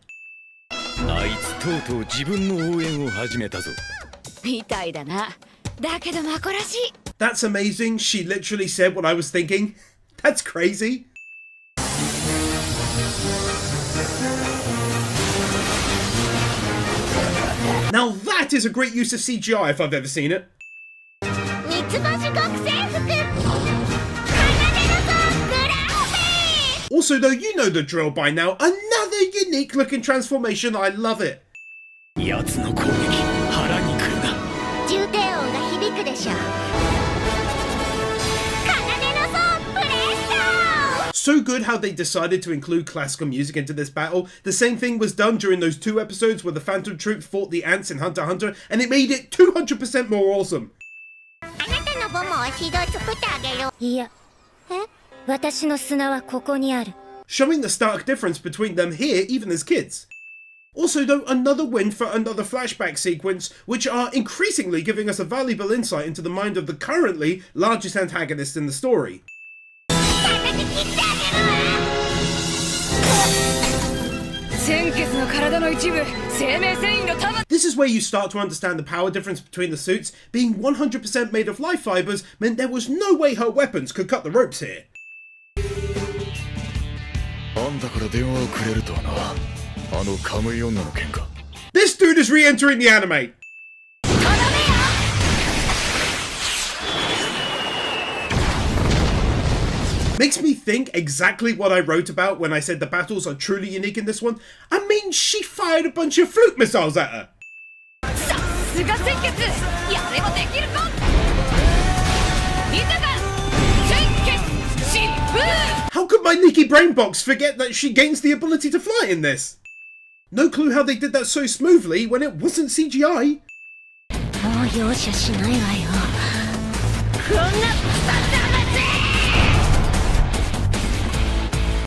Speaker 3: あいつとうとう自分の応援を始めたぞ。
Speaker 6: みたいだな。だけどマコらしい。
Speaker 1: That's amazing. She literally said what I was thinking. That's crazy. Now that is a great use of CGI if I've ever seen it.
Speaker 8: 三つ星極戦服。奏でるぞグランピー。
Speaker 1: Also though, you know the drill by now. Another unique looking transformation. I love it.
Speaker 5: 奴の攻撃、腹にくるな。
Speaker 8: 重低音が響くでしょ。
Speaker 1: So good how they decided to include classical music into this battle. The same thing was done during those 2 episodes where the Phantom Troop fought the ants in Hunter x Hunter, and it made it 200% more awesome.
Speaker 8: あなたのボムを一度作ってあげる。
Speaker 9: いや、私の砂はここにある。
Speaker 1: Showing the stark difference between them here, even as kids. Also though, another win for another flashback sequence, which are increasingly giving us a valuable insight into the mind of the currently largest antagonist in the story. This is where you start to understand the power difference between the suits. Being 100% made of life fibers meant there was no way her weapons could cut the ropes here.
Speaker 3: あんたから電話をくれるとはな。あのカムイ女の件か。
Speaker 1: This dude is re-entering the anime. Makes me think exactly what I wrote about when I said the battles are truly unique in this one. I mean, she fired a bunch of flute missiles at her. How could my leaky brain box forget that she gains the ability to fly in this? No clue how they did that so smoothly when it wasn't CGI.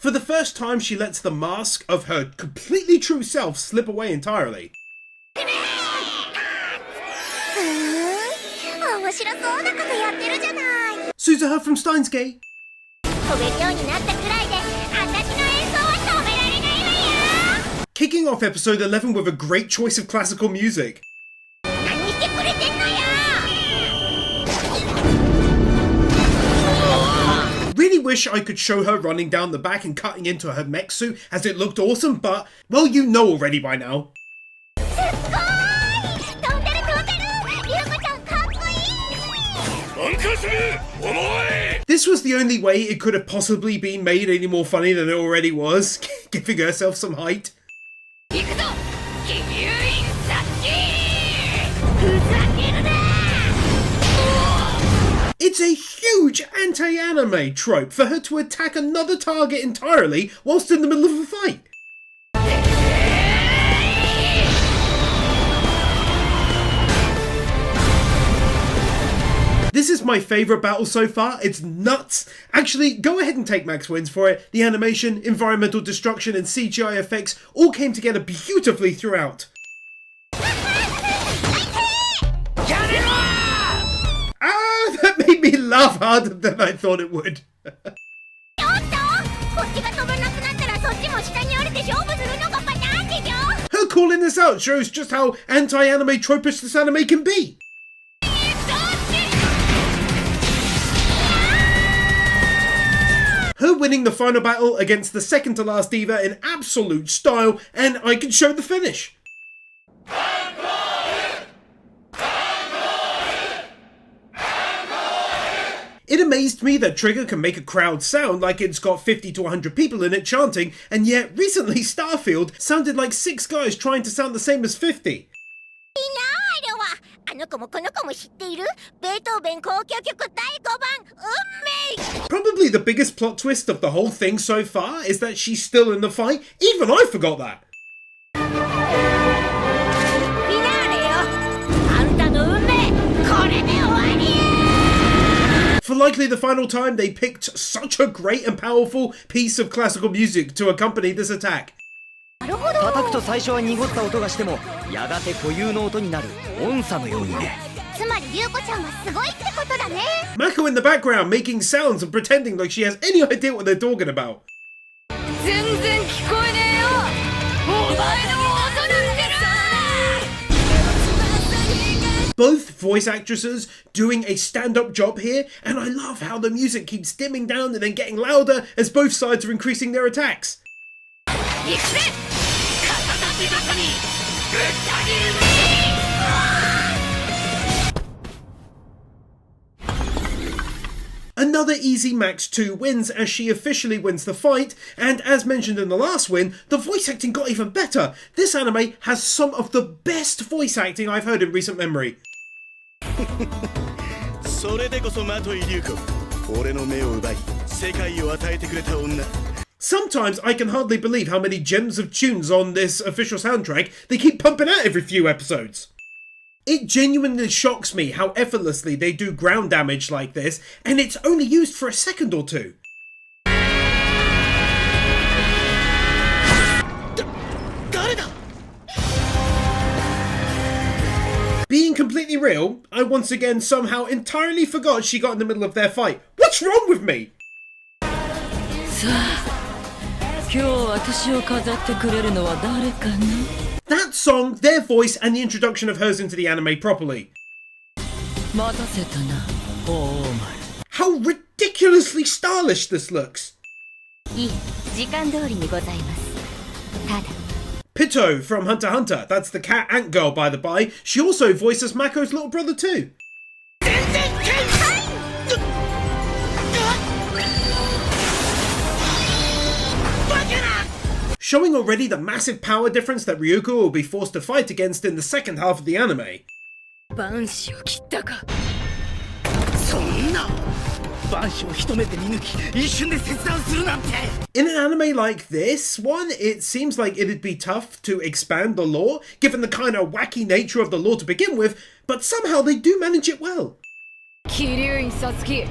Speaker 1: For the first time, she lets the mask of her completely true self slip away entirely. Suzuha from Steins Gate. Kicking off episode 11 with a great choice of classical music. Really wish I could show her running down the back and cutting into her mech suit as it looked awesome, but, well, you know already by now. This was the only way it could have possibly been made any more funny than it already was, giving herself some height. It's a huge anti-anime trope for her to attack another target entirely whilst in the middle of a fight. This is my favourite battle so far. It's nuts. Actually, go ahead and take max wins for it. The animation, environmental destruction and CGI effects all came together beautifully throughout. That made me laugh harder than I thought it would. Her calling this out shows just how anti-anime tropish this anime can be. Her winning the final battle against the second to last diva in absolute style, and I can show the finish. It amazed me that Trigger can make a crowd sound like it's got 50 to 100 people in it chanting, and yet recently Starfield sounded like 6 guys trying to sound the same as 50. Probably the biggest plot twist of the whole thing so far is that she's still in the fight. Even I forgot that. For likely the final time, they picked such a great and powerful piece of classical music to accompany this attack. Mako in the background making sounds and pretending like she has any idea what they're talking about. Both voice actresses doing a stand-up job here, and I love how the music keeps dimming down and then getting louder as both sides are increasing their attacks. Another easy max 2 wins as she officially wins the fight, and as mentioned in the last win, the voice acting got even better. This anime has some of the best voice acting I've heard in recent memory. Sometimes I can hardly believe how many gems of tunes on this official soundtrack they keep pumping out every few episodes. It genuinely shocks me how effortlessly they do ground damage like this, and it's only used for a second or two. Being completely real, I once again somehow entirely forgot she got in the middle of their fight. What's wrong with me? That song, their voice, and the introduction of hers into the anime properly. How ridiculously stylish this looks. Pitto from Hunter x Hunter, that's the cat ant girl by the by. She also voices Mako's little brother too. showing already the massive power difference that Ryuko will be forced to fight against in the second half of the anime.
Speaker 2: 万死を切ったか。
Speaker 5: そんな万死を一目で見抜き一瞬で切断するなんて。
Speaker 1: In an anime like this one, it seems like it'd be tough to expand the lore, given the kind of wacky nature of the lore to begin with, but somehow they do manage it well.
Speaker 2: 桐生院さつき、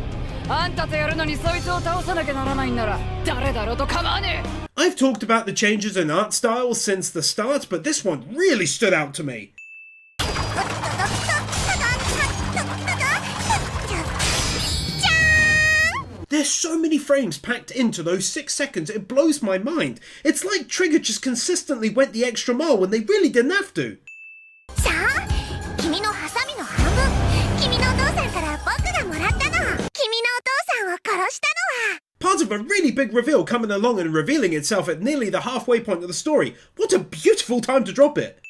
Speaker 2: あんたとやるのにそいつを倒さなきゃならないんなら誰だろうと構わねえ。
Speaker 1: I've talked about the changes in art style since the start, but this one really stood out to me. There's so many frames packed into those 6 seconds, it blows my mind. It's like Trigger just consistently went the extra mile when they really didn't have to.
Speaker 8: さあ、君のハサミの半分、君のお父さんから僕がもらったの。君のお父さんを殺したのは。
Speaker 1: Part of a really big reveal coming along and revealing itself at nearly the halfway point of the story. What a beautiful time to drop it.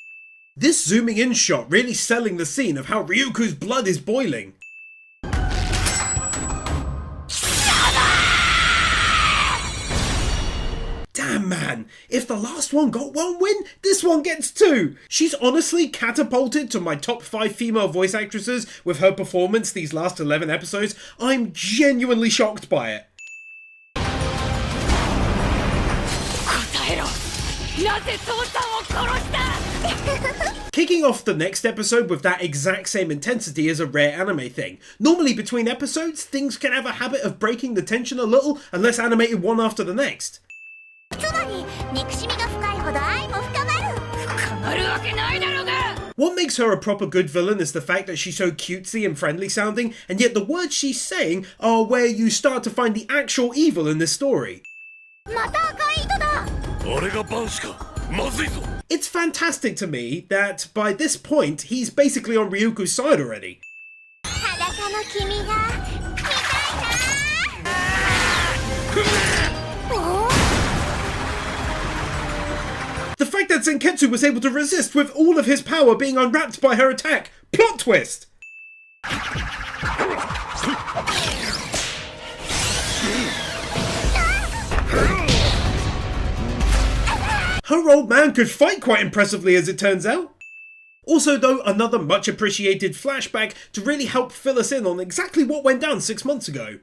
Speaker 1: This zooming in shot really selling the scene of how Ryuko's blood is boiling. Damn man, if the last one got 1 win, this one gets 2. She's honestly catapulted to my top 5 female voice actresses with her performance these last 11 episodes. I'm genuinely shocked by it. Kicking off the next episode with that exact same intensity is a rare anime thing. Normally between episodes, things can have a habit of breaking the tension a little unless animated one after the next.
Speaker 8: つまり憎しみが深いほど愛も深まる。
Speaker 2: 深まるわけないだろうが。
Speaker 1: What makes her a proper good villain is the fact that she's so cutesy and friendly sounding, and yet the words she's saying are where you start to find the actual evil in this story.
Speaker 8: また赤い糸だ。
Speaker 7: あれが万死か。まずいぞ。
Speaker 1: It's fantastic to me that by this point he's basically on Ryuko's side already.
Speaker 8: 裸の君が見たいな。おお。
Speaker 1: The fact that Zenketsu was able to resist with all of his power being unwrapped by her attack. Plot twist! Her old man could fight quite impressively as it turns out. Also though, another much appreciated flashback to really help fill us in on exactly what went down 6 months ago.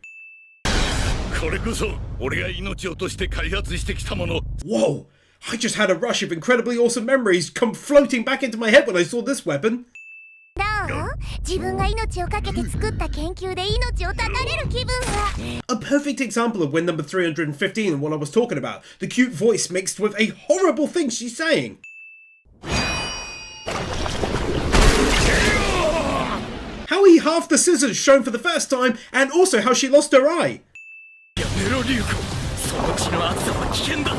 Speaker 7: これこそ俺が命を落として開発してきたもの。
Speaker 1: Whoa! I just had a rush of incredibly awesome memories come floating back into my head when I saw this weapon.
Speaker 8: どう？自分が命をかけて作った研究で命を絶たれる気分は。
Speaker 1: A perfect example of win number 315 and what I was talking about. The cute voice mixed with a horrible thing she's saying. How he halved the scissors shown for the first time, and also how she lost her eye.
Speaker 7: やめろリュウコ。その血の熱さは危険だ。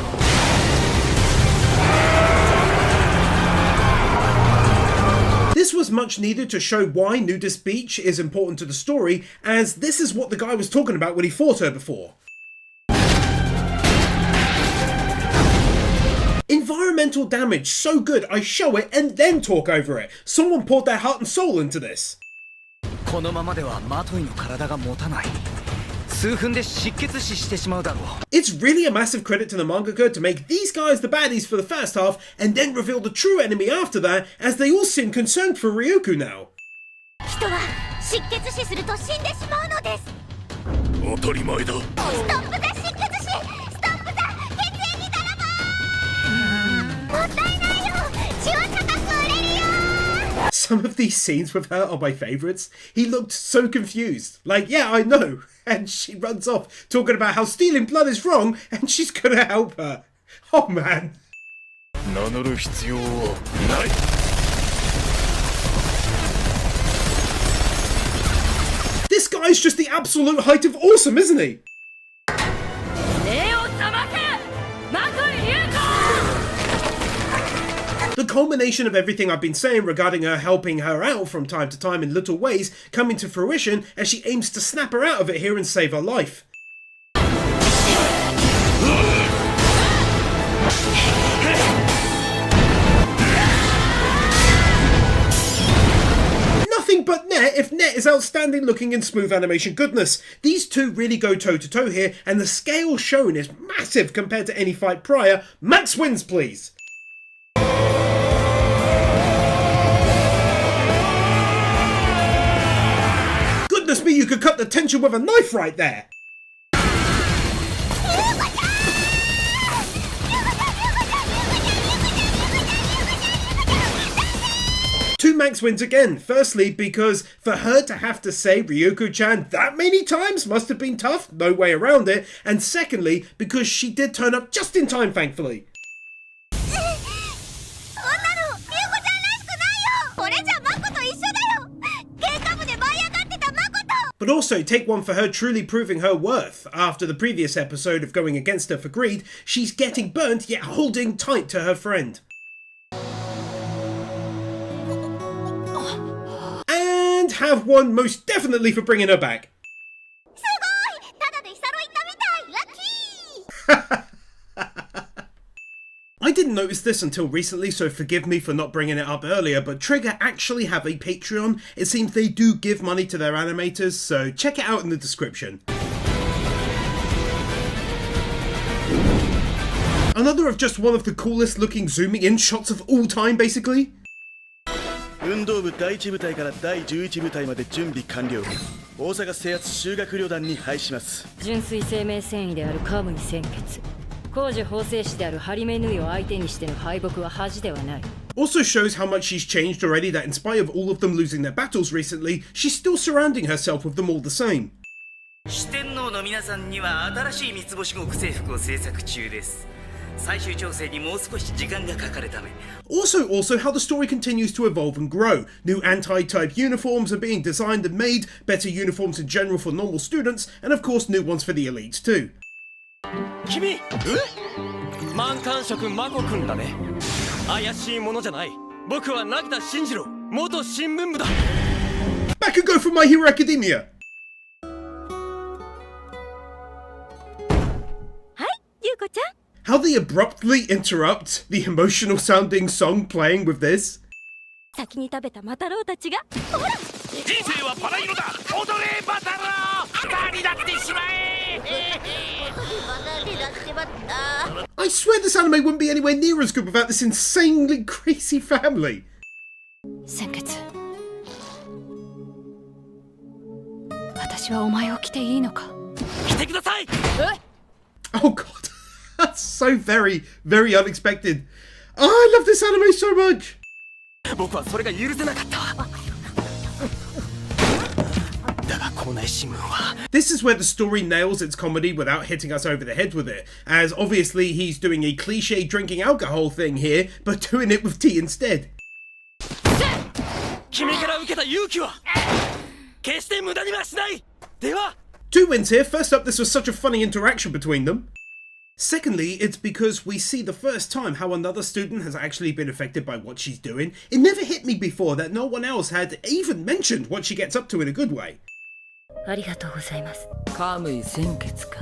Speaker 1: This was much needed to show why Nudist Beach is important to the story, as this is what the guy was talking about when he fought her before. Environmental damage so good I show it and then talk over it. Someone poured their heart and soul into this.
Speaker 5: このままではマトイの体が持たない。数分で失血死してしまうだろう。
Speaker 1: It's really a massive credit to the mangaka to make these guys the baddies for the first half and then reveal the true enemy after that, as they all seem concerned for Ryuko now.
Speaker 8: 人は失血死すると死んでしまうのです。
Speaker 7: 当たり前だ。
Speaker 8: ストップザ失血死。ストップザ血液だらば。もったいないよ。血は高く売れるよ。
Speaker 1: Some of these scenes with her are my favourites. He looked so confused. Like, yeah, I know. And she runs off talking about how stealing blood is wrong and she's gonna help her. Oh man.
Speaker 7: 名乗る必要はない。
Speaker 1: This guy's just the absolute height of awesome, isn't he? The culmination of everything I've been saying regarding her helping her out from time to time in little ways coming to fruition as she aims to snap her out of it here and save her life. Nothing but net if net is outstanding looking in smooth animation goodness. These two really go toe to toe here, and the scale shown is massive compared to any fight prior. Max wins, please. Goodness me, you could cut the tension with a knife right there. Two Max wins again. Firstly, because for her to have to say Ryuko-chan that many times must have been tough, no way around it. And secondly, because she did turn up just in time, thankfully. But also, take one for her truly proving her worth. After the previous episode of going against her for greed, she's getting burnt yet holding tight to her friend. And have one most definitely for bringing her back. I didn't notice this until recently, so forgive me for not bringing it up earlier, but Trigger actually have a Patreon. It seems they do give money to their animators, so check it out in the description. Another of just one of the coolest looking zooming in shots of all time, basically.
Speaker 4: 運動部第1部隊から第11部隊まで準備完了。大阪制圧修学旅団に配します。
Speaker 2: 純粋生命繊維であるカムイ鮮血。工事縫製士であるハリメヌイを相手にしての敗北は恥ではない。
Speaker 1: Also shows how much she's changed already, that in spite of all of them losing their battles recently, she's still surrounding herself with them all the same.
Speaker 5: 四天王の皆さんには新しい三つ星極制服を制作中です。最終調整にもう少し時間がかかるため。
Speaker 1: Also how the story continues to evolve and grow. New anti-type uniforms are being designed and made, better uniforms in general for normal students, and of course new ones for the elites too.
Speaker 11: 君満貫色マコ君だね。怪しいものじゃない。僕は凪田真二郎、元新聞部だ。
Speaker 1: Back and go for My Hero Academia!
Speaker 9: はい、ゆうこちゃん。
Speaker 1: How they abruptly interrupt the emotional sounding song playing with this.
Speaker 9: 先に食べたマタロウたちがほら
Speaker 10: 人生はバラ色だ踊れバタローバリだってしまえ
Speaker 1: I swear this anime wouldn't be anywhere near as good without this insanely crazy family.
Speaker 6: 鮮血私はお前を着ていいのか
Speaker 11: 来てください
Speaker 1: Oh god, that's so very, very unexpected. Oh, I love this anime so much.
Speaker 11: 僕はそれが許せなかったわだが校内新聞は
Speaker 1: This is where the story nails its comedy without hitting us over the head with it, as obviously he's doing a cliche drinking alcohol thing here, but doing it with tea instead.
Speaker 11: 君から受けた勇気は決して無駄にはしないでは
Speaker 1: Two wins here. First up, this was such a funny interaction between them. Secondly, it's because we see the first time how another student has actually been affected by what she's doing. It never hit me before that no one else had even mentioned what she gets up to in a good way.
Speaker 2: ありがとうございます。
Speaker 11: カムイ鮮血か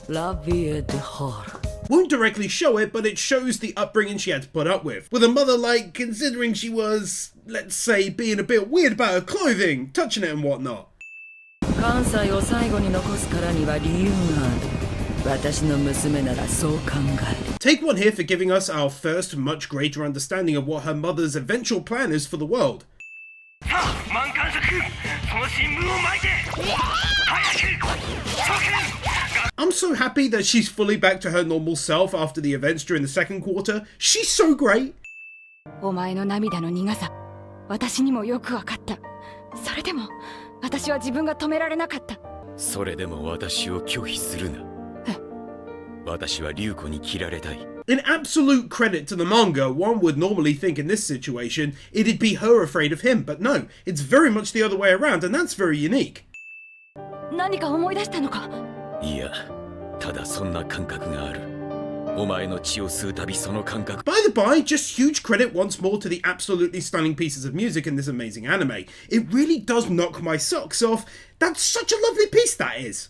Speaker 11: ラビエデハール
Speaker 1: Won't directly show it, but it shows the upbringing she had to put up with a mother like, considering she was, let's say, being a bit weird about her clothing, touching it and whatnot.
Speaker 2: 関西を最後に残すからには理由がある。私の娘ならそう考える。
Speaker 1: Take one here for giving us our first, much greater understanding of what her mother's eventual plan is for the world.
Speaker 11: さあ満貫色その新聞を巻いて早く
Speaker 1: I'm so happy that she's fully back to her normal self after the events during the second quarter. She's so great.
Speaker 6: お前の涙の苦さ私にもよくわかったそれでも私は自分が止められなかった
Speaker 3: それでも私を拒否するな私は龍子に切られたい
Speaker 1: In absolute credit to the manga, one would normally think in this situation it'd be her afraid of him, but no, it's very much the other way around, and that's very unique.
Speaker 6: 何か思い出したのか
Speaker 3: いやただそんな感覚があるお前の血を吸うたびその感覚
Speaker 1: By the by, just huge credit once more to the absolutely stunning pieces of music in this amazing anime. It really does knock my socks off. That's such a lovely piece that is.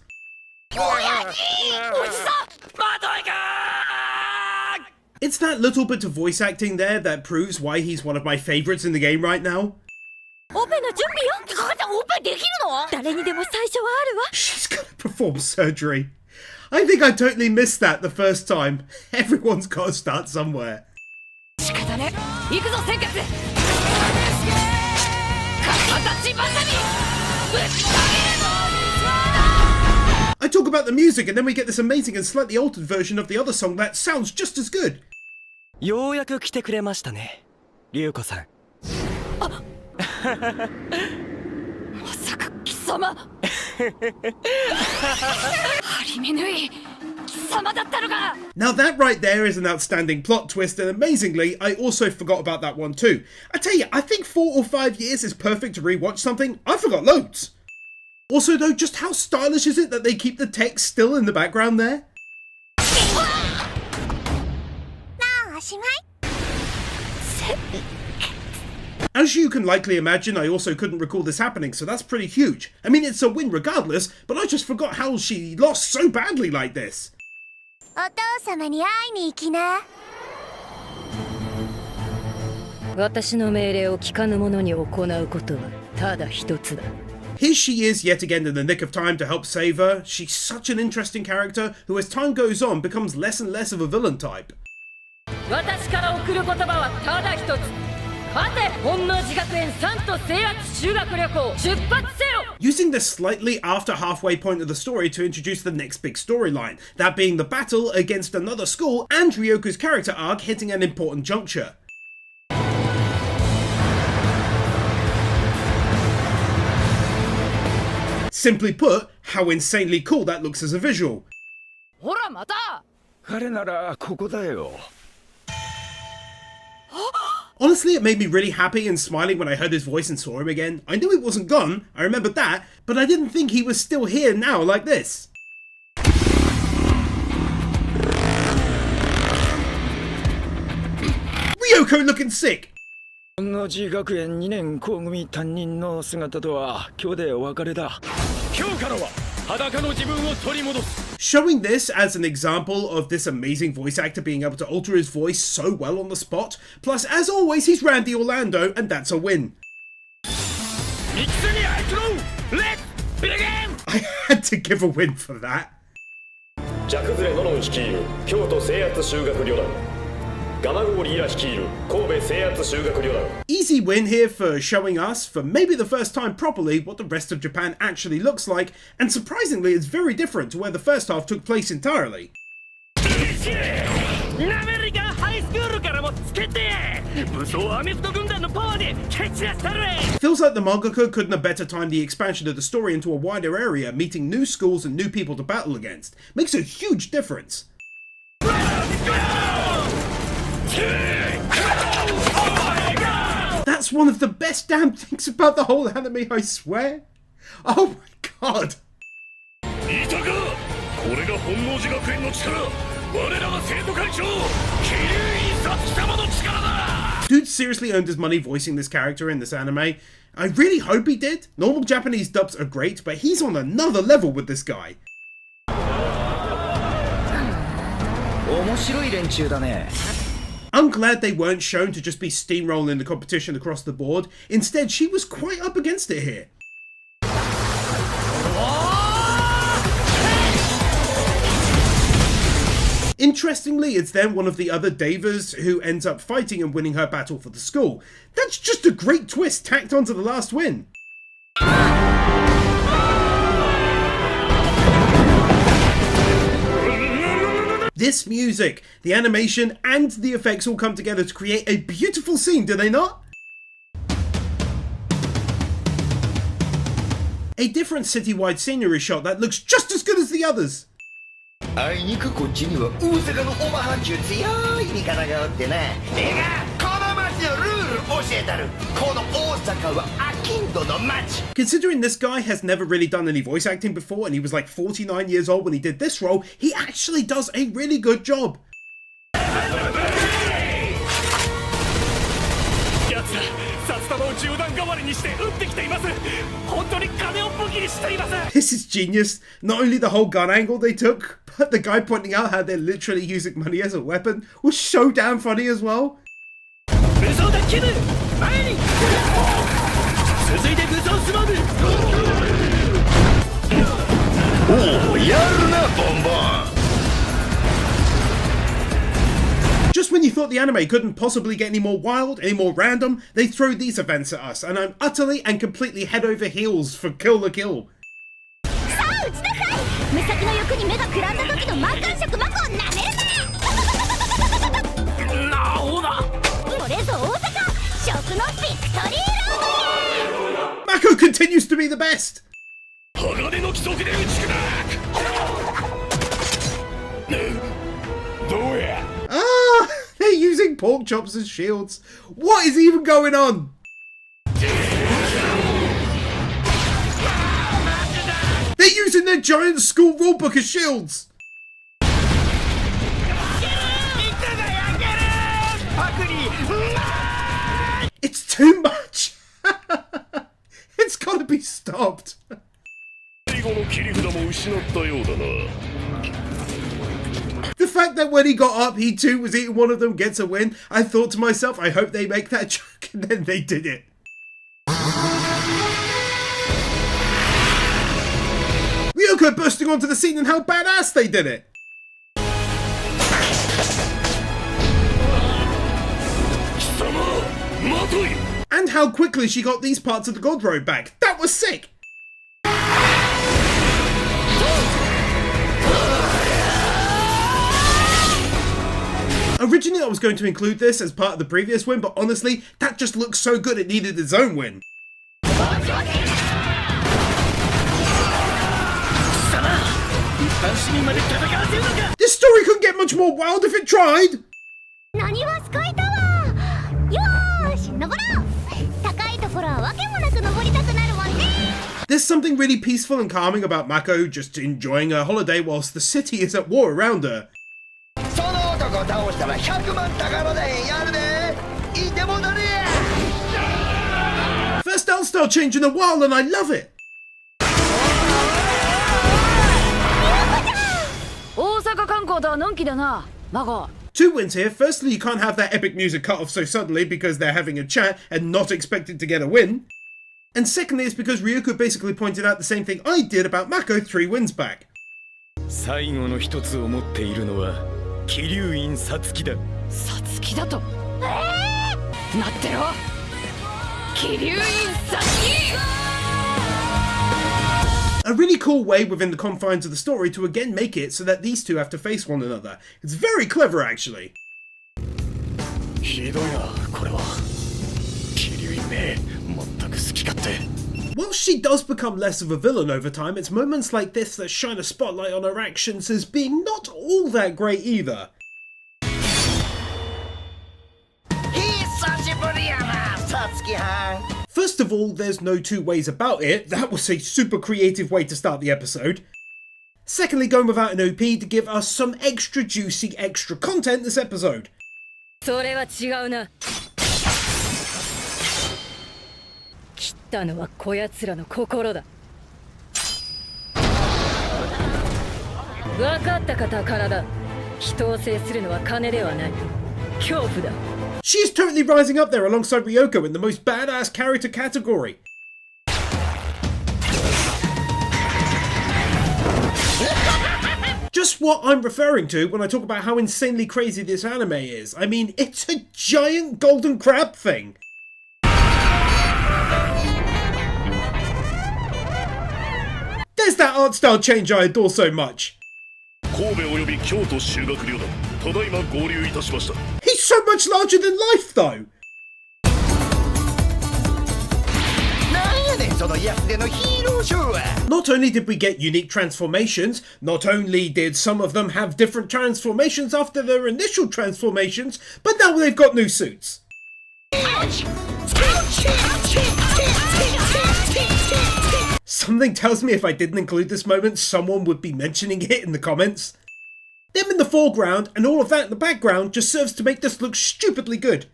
Speaker 1: It's that little bit of voice acting there that proves why he's one of my favourites in the game right now.
Speaker 9: オペの準備よ。母ちゃんオペできるの？誰にでも最初はあるわ。
Speaker 1: She's gonna perform surgery. I think I totally missed that the first time. Everyone's gotta start somewhere.
Speaker 2: 仕方ね。行くぞ鮮血。形ばさみ。ぶっ飛べるぞ。
Speaker 1: I talk about the music and then we get this amazing and slightly altered version of the other song that sounds just as good.
Speaker 11: ようやく来てくれましたね、龍子さん。
Speaker 2: まさか貴様。張り目縫い。貴様だったのか。
Speaker 1: Now that right there is an outstanding plot twist, and amazingly, I also forgot about that one too. I tell you, I think 4 or 5 years is perfect to rewatch something. I forgot loads. Also though, just how stylish is it that they keep the text still in the background there? As you can likely imagine, I also couldn't recall this happening, so that's pretty huge. I mean, it's a win regardless, but I just forgot how she lost so badly like this.
Speaker 8: お父様に会いに行きな。
Speaker 2: 私の命令を聞かぬ者に行うことはただ一つだ。
Speaker 1: Here she is yet again in the nick of time to help save her. She's such an interesting character who as time goes on becomes less and less of a villain type.
Speaker 2: 私から送る言葉はただ一つ。勝て本能寺学園サント制圧修学旅行出発せよ。
Speaker 1: Using this slightly after halfway point of the story to introduce the next big storyline, that being the battle against another school and Ryoko's character arc hitting an important juncture. Simply put, how insanely cool that looks as a visual.
Speaker 2: ほらまた。
Speaker 3: 彼ならここだよ。
Speaker 1: Honestly, it made me really happy and smiling when I heard his voice and saw him again. I knew he wasn't gone, I remembered that, but I didn't think he was still here now like this. Ryoko looking sick!
Speaker 3: 同じ学園2年校組担任の姿とは今日でお別れだ。今日からは裸の自分を取り戻す。
Speaker 1: Showing this as an example of this amazing voice actor being able to alter his voice so well on the spot. Plus, as always, he's Randy Orlando, and that's a win. I had to give a win for that.
Speaker 12: ジャクズレ・ノノン率いる京都制圧修学旅団、ガマゴーリーラ率いる神戸制圧修学旅団。
Speaker 1: Easy win here for showing us, for maybe the first time properly, what the rest of Japan actually looks like, and surprisingly it's very different to where the first half took place entirely. Feels like the mangaka couldn't have better timed the expansion of the story into a wider area, meeting new schools and new people to battle against. Makes a huge difference. That's one of the best damn things about the whole anime, I swear. Oh my god. Dude seriously earned his money voicing this character in this anime. I really hope he did. Normal Japanese dubs are great, but he's on another level with this guy. I'm glad they weren't shown to just be steamrolling the competition across the board. Instead, she was quite up against it here. Interestingly, it's then one of the other Devas who ends up fighting and winning her battle for the school. That's just a great twist tacked onto the last win. This music, the animation, and the effects all come together to create a beautiful scene, do they not? A different citywide scenery shot that looks just as good as the others.
Speaker 13: あいにくこっちには大阪のオマハンチュー強い味方がおってな。ええがこの街のルール教えたる。この大阪は飽きんどの街。
Speaker 1: Considering this guy has never really done any voice acting before and he was like 49 years old when he did this role, he actually does a really good job. This is genius. Not only the whole gun angle they took, but the guy pointing out how they're literally using money as a weapon was so damn funny as well.
Speaker 3: 続いて武装スマブ
Speaker 13: おお、やるなボンボン。
Speaker 1: Just when you thought the anime couldn't possibly get any more wild, any more random, they throw these events at us, and I'm utterly and completely head over heels for Kill la Kill.
Speaker 8: さあ打ちなさい。目先の欲に目がくらんだ時の満感触マコをなめるな。
Speaker 3: なおだ。
Speaker 8: これぞ大阪食のビクトリーロード。
Speaker 1: Mako continues to be the best!
Speaker 7: 鋼の規則で打ち砕く。どうや。
Speaker 1: Ah! They're using pork chops as shields. What is even going on? They're using their giant school rulebook as shields. It's too much. It's gotta be stopped.
Speaker 7: 最後の切り札も失ったようだな。
Speaker 1: The fact that when he got up, he too was eating one of them gets a win. I thought to myself, I hope they make that joke, and then they did it. Ryoko bursting onto the scene and how badass they did it. And how quickly she got these parts of the God Road back. That was sick. Originally I was going to include this as part of the previous win, but honestly, that just looks so good it needed its own win. This story couldn't get much more wild if it tried! There's something really peaceful and calming about Mako just enjoying her holiday whilst the city is at war around her. First art style change in a while and I love it! Two wins here. Firstly, you can't have that epic music cut off so suddenly because they're having a chat and not expected to get a win. And secondly, it's because Ryoko basically pointed out the same thing I did about Mako 3 wins back.
Speaker 3: 最後の一つを持っているのは桐生院さつきだ。
Speaker 2: さつきだと。待ってろ。桐生院さつき。
Speaker 1: A really cool way within the confines of the story to again make it so that these two have to face one another. It's very clever actually.
Speaker 3: ひどいなこれは。桐生院め、全く好き勝手。
Speaker 1: While she does become less of a villain over time, it's moments like this that shine a spotlight on her actions as being not all that great either. First of all, there's no two ways about it. That was a super creative way to start the episode. Secondly, going without an OP to give us some extra juicy extra content this episode.
Speaker 2: それは違うな。切ったのはこやつらの心だ。分かったか宝だ。人を制するのは金ではない。恐怖だ。
Speaker 1: She is totally rising up there alongside Ryoko in the most badass character category. Just what I'm referring to when I talk about how insanely crazy this anime is. I mean, it's a giant golden crab thing. There's that art style change I adore so much.
Speaker 7: 神戸および京都修学旅団、ただいま合流いたしました。
Speaker 1: He's so much larger than life though. Not only did we get unique transformations, not only did some of them have different transformations after their initial transformations, but now they've got new suits. Something tells me if I didn't include this moment, someone would be mentioning it in the comments. Them in the foreground and all of that in the background just serves to make this look stupidly good.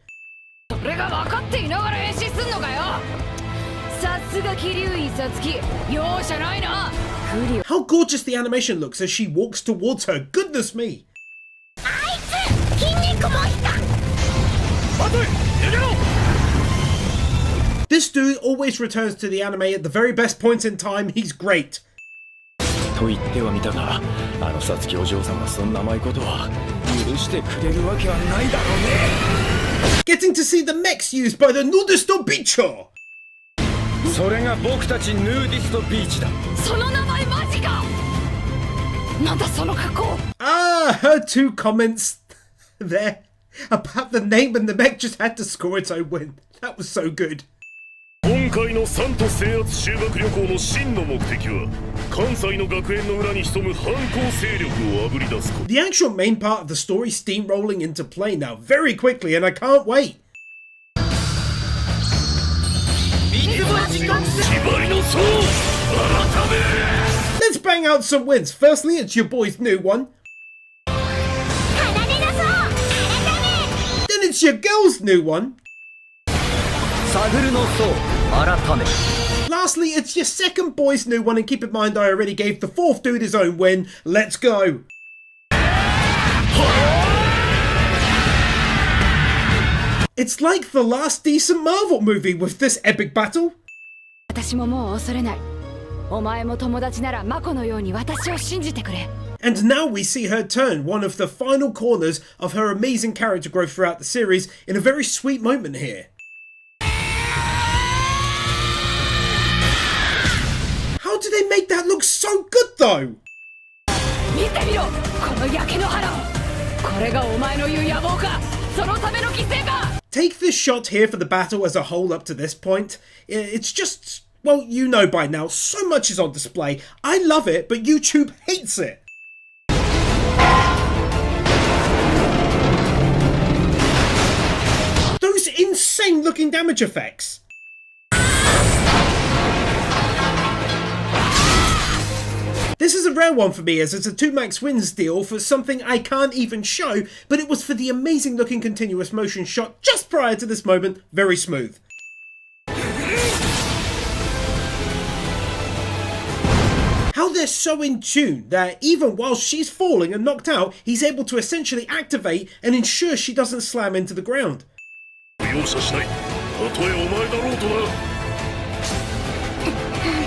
Speaker 1: How gorgeous the animation looks as she walks towards her, goodness me! This dude always returns to the anime at the very best points in time. He's great.
Speaker 3: と言ってはみたが、あのさつきお嬢さんがそんな甘いことは許してくれるわけはないだろうね。
Speaker 1: Getting to see the mechs used by the Nudisto Bicho!
Speaker 3: それが僕たちヌーディストビーチだ。
Speaker 2: その名前マジか。なんだその格好。
Speaker 1: Ah, her two comments there about the name, and the mech just had to score its own win. That was so good.
Speaker 7: 今回のサント制圧修学旅行の真の目的は関西の学園の裏に潜む反抗勢力をあぶり出すこと。
Speaker 1: The actual main part of the story steamrolling into play now very quickly, and I can't wait.
Speaker 7: 縛りの層改め
Speaker 1: Let's bang out some wins. Firstly, it's your boy's new one. Then it's your girl's new one. Lastly, it's your second boy's new one, and keep in mind I already gave the fourth dude his own win. Let's go. It's like the last decent Marvel movie with this epic battle.
Speaker 6: 私ももう恐れない。お前も友達ならマコのように私を信じてくれ。
Speaker 1: And now we see her turn one of the final corners of her amazing character growth throughout the series in a very sweet moment here. How do they make that look so good though?
Speaker 2: 見てみろ、この焼け野原を。これがお前の言う野望か。そのための犠牲か。
Speaker 1: Take this shot here for the battle as a whole up to this point. It's just, well, you know by now, so much is on display. I love it, but YouTube hates it. Those insane looking damage effects. This is a rare one for me as it's a 2 max wins deal for something I can't even show, but it was for the amazing looking continuous motion shot just prior to this moment. Very smooth. How they're so in tune that even while she's falling and knocked out, he's able to essentially activate and ensure she doesn't slam into the ground.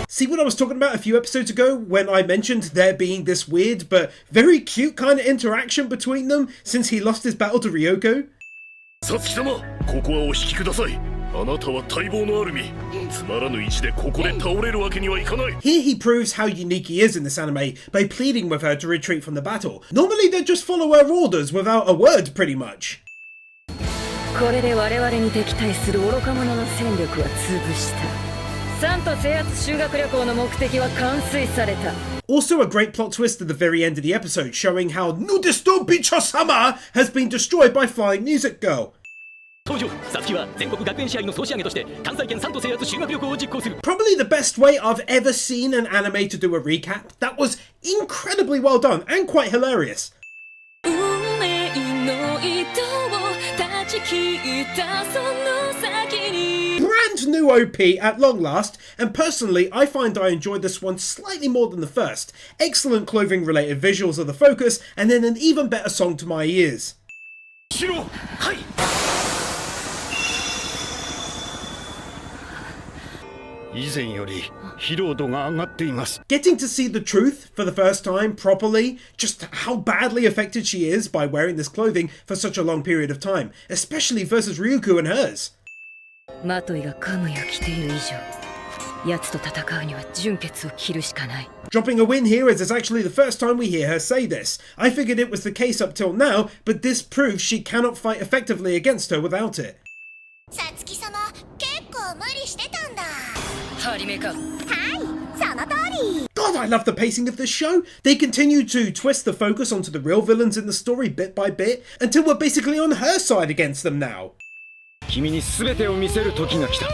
Speaker 1: See what I was talking about a few episodes ago when I mentioned there being this weird but very cute kind of interaction between them since he lost his battle to Ryoko?
Speaker 7: サツキ様、ここはお引きください。あなたは待望のある身。つまらぬ位置でここで倒れるわけにはいかない。
Speaker 1: Here he proves how unique he is in this anime by pleading with her to retreat from the battle. Normally they just follow her orders without a word pretty much.
Speaker 2: これで我々に敵対する愚か者の戦力は潰した。 サント制圧修学旅行の目的は完遂された。
Speaker 1: Also a great plot twist at the very end of the episode, showing how Nudisto Bicho-sama has been destroyed by Flying Music Girl.
Speaker 11: 登場、サツキは全国学園試合の総仕上げとして関西圏サント制圧修学旅行を実行する。
Speaker 1: Probably the best way I've ever seen an anime to do a recap. That was incredibly well done and quite hilarious.
Speaker 2: 運命の糸を断ち切ったその先に
Speaker 1: Brand new OP at long last, and personally I find I enjoyed this one slightly more than the first. Excellent clothing related visuals are the focus, and then an even better song to my ears.
Speaker 11: はい。以前より疲労度が上がっています。
Speaker 1: Getting to see the truth for the first time properly, just how badly affected she is by wearing this clothing for such a long period of time, especially versus Ryuko and hers.
Speaker 2: マトイがカムイを着ている以上、奴と戦うには純血を着るしかない。
Speaker 1: Dropping a win here as it's actually the first time we hear her say this. I figured it was the case up till now, but this proves she cannot fight effectively against her without it.
Speaker 8: さつき様、結構無理してたんだ。
Speaker 2: ハリメか。
Speaker 8: はい、その通り。
Speaker 1: God, I love the pacing of this show. They continue to twist the focus onto the real villains in the story bit by bit until we're basically on her side against them now.
Speaker 3: 君に全てを見せる時が来た。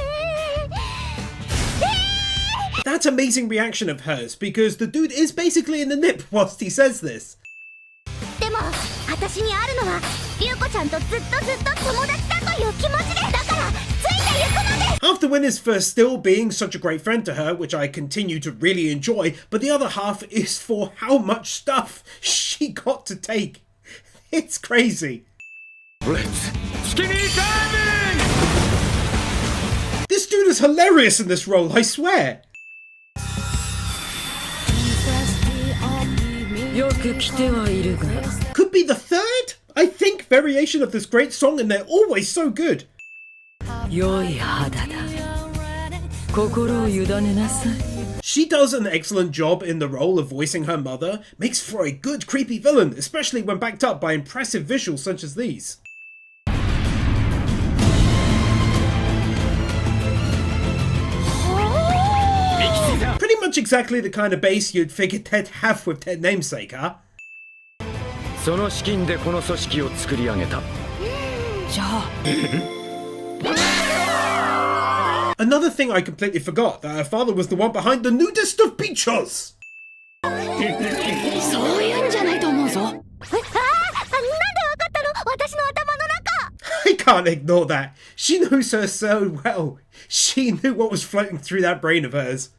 Speaker 1: That amazing reaction of hers, because the dude is basically in the nip whilst he says this.
Speaker 8: でも、私にあるのは、リュウコちゃんとずっと友達だという気持ちで、だからついてゆくのです。
Speaker 1: Half the win is for still being such a great friend to her, which I continue to really enjoy, but the other half is for how much stuff she got to take. It's crazy.
Speaker 3: Let's skinny diving!
Speaker 1: This dude is hilarious in this role, I swear. Could be the third, I think, variation of this great song, and they're always so good. She does an excellent job in the role of voicing her mother, makes for a good creepy villain, especially when backed up by impressive visuals such as these. Pretty much exactly the kind of bass you'd figure they'd have with their namesake, huh? Another thing I completely forgot, that her father was the one behind the nudist of beaches! I can't ignore that. She knows her so well. She knew what was floating through that brain of hers.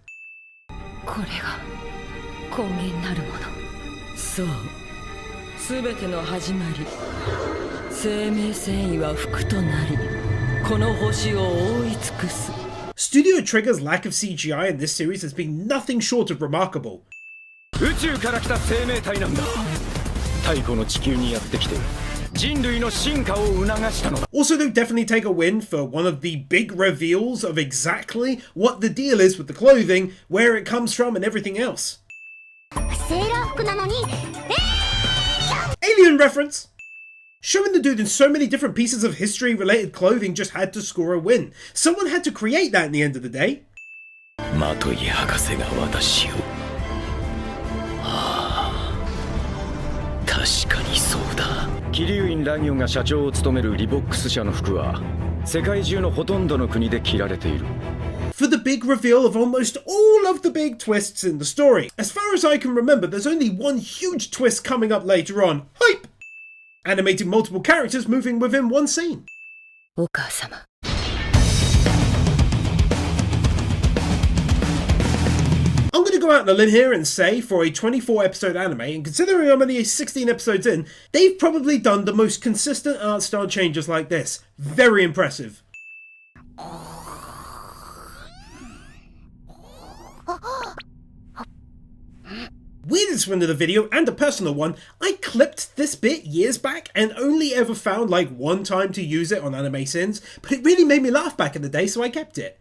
Speaker 1: Studio Trigger's lack of CGI in this series has been nothing short of remarkable. Also, they definitely take a win for one of the big reveals of exactly what the deal is with the clothing, where it comes from, and everything else. Alien reference! Showing the dude in so many different pieces of history-related clothing just had to score a win. Someone had to create that in the end of the day. For the big reveal of almost all of the big twists in the story. As far as I can remember, there's only one huge twist coming up later on. Hype! Animating multiple characters moving within one scene. I'm going to go out on a limb here and say, for a 24 episode anime, and considering I'm only 16 episodes in, they've probably done the most consistent art style changes like this. Very impressive. Weirdest one of the video, and a personal one, I clipped this bit years back and only ever found like one time to use it on Anime Sins, but it really made me laugh back in the day, so I kept it.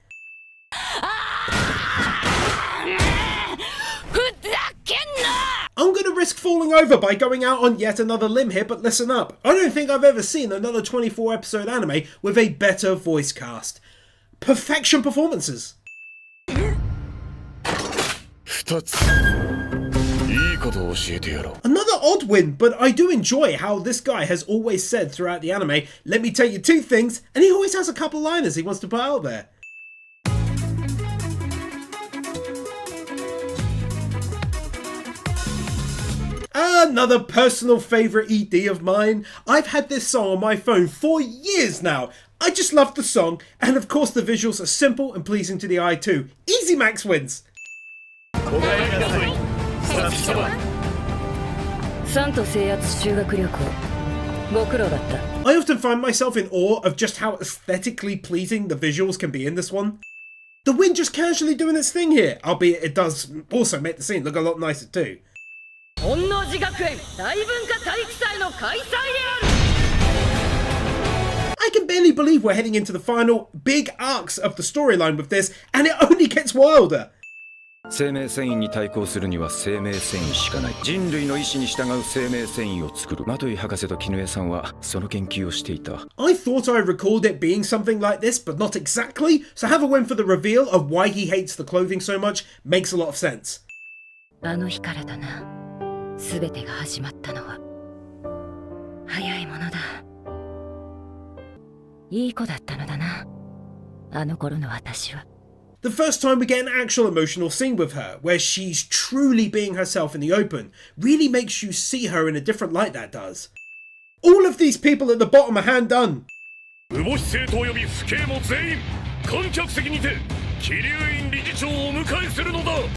Speaker 1: I'm gonna risk falling over by going out on yet another limb here, but listen up. I don't think I've ever seen another 24 episode anime with a better voice cast. Perfection performances. Another odd win, but I do enjoy how this guy has always said throughout the anime, let me tell you two things, and he always has a couple liners he wants to put out there. Another personal favourite ED of mine. I've had this song on my phone for years now. I just love the song, and of course the visuals are simple and pleasing to the eye too. Easy Max wins. I often find myself in awe of just how aesthetically pleasing the visuals can be in this one. The wind just casually doing its thing here, albeit it does also make the scene look a lot nicer too. I can barely believe we're heading into the final big arcs of the storyline with this, and it only gets wilder. I thought I recalled it being something like this, but not exactly, so have a win for the reveal of why he hates the clothing so much makes a lot of sense. I The first time we get an actual emotional scene with her, where she's truly being herself in the open, really makes you see her in a different light, that does. All of these people at the bottom are hand done.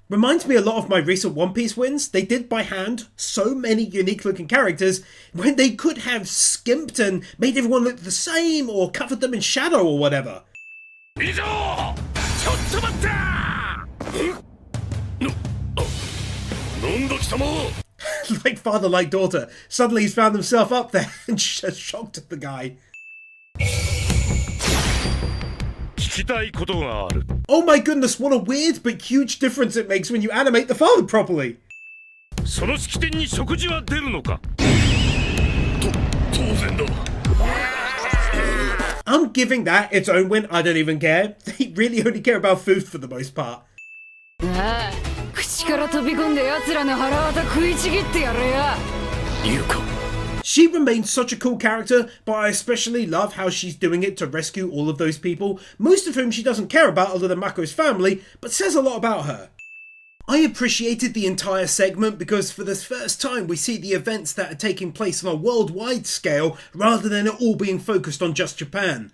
Speaker 1: Reminds me a lot of my recent One Piece wins. They did by hand so many unique looking characters when they could have skimped and made everyone look the same or covered them in shadow or whatever.
Speaker 7: 以上。ちょっと待った。なんだ貴様。
Speaker 1: Like father, like daughter. Suddenly he's found himself up there and just shocked at the guy.
Speaker 7: 聞きたいことがある。
Speaker 1: Oh my goodness, what a weird but huge difference it makes when you animate the father properly.
Speaker 7: その式典に食事は出るのか。当然だ。
Speaker 1: I'm giving that its own win. I don't even care. They really only care about food for the most part.
Speaker 2: ああ、口から飛び込んで奴らの腹渡食いちぎってやるよ。
Speaker 7: 優子。
Speaker 1: She remains such a cool character, but I especially love how she's doing it to rescue all of those people, most of whom she doesn't care about other than Mako's family, but says a lot about her. I appreciated the entire segment because for the first time we see the events that are taking place on a worldwide scale rather than it all being focused on just Japan.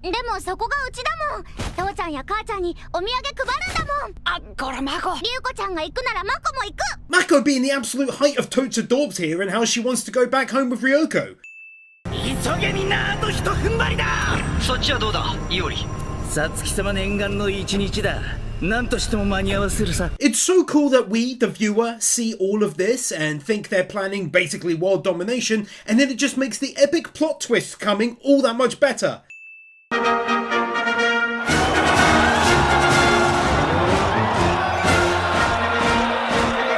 Speaker 8: でもそこがうちだもん。父ちゃんや母ちゃんにお土産配るんだもん。あ、こらマコ。リュウコちゃんが行くならマコも行く。
Speaker 1: Mako being the absolute height of totes adorbs here and how she wants to go back home with Ryoko.
Speaker 5: 急げみんな、あとひと踏ん張りだ。そっちはどうだ、イオリ。さつき様念願の一日だ。なんとしても間に合わせるさ。
Speaker 1: It's so cool that we, the viewer, see all of this and think they're planning basically world domination, and then it just makes the epic plot twist coming all that much better.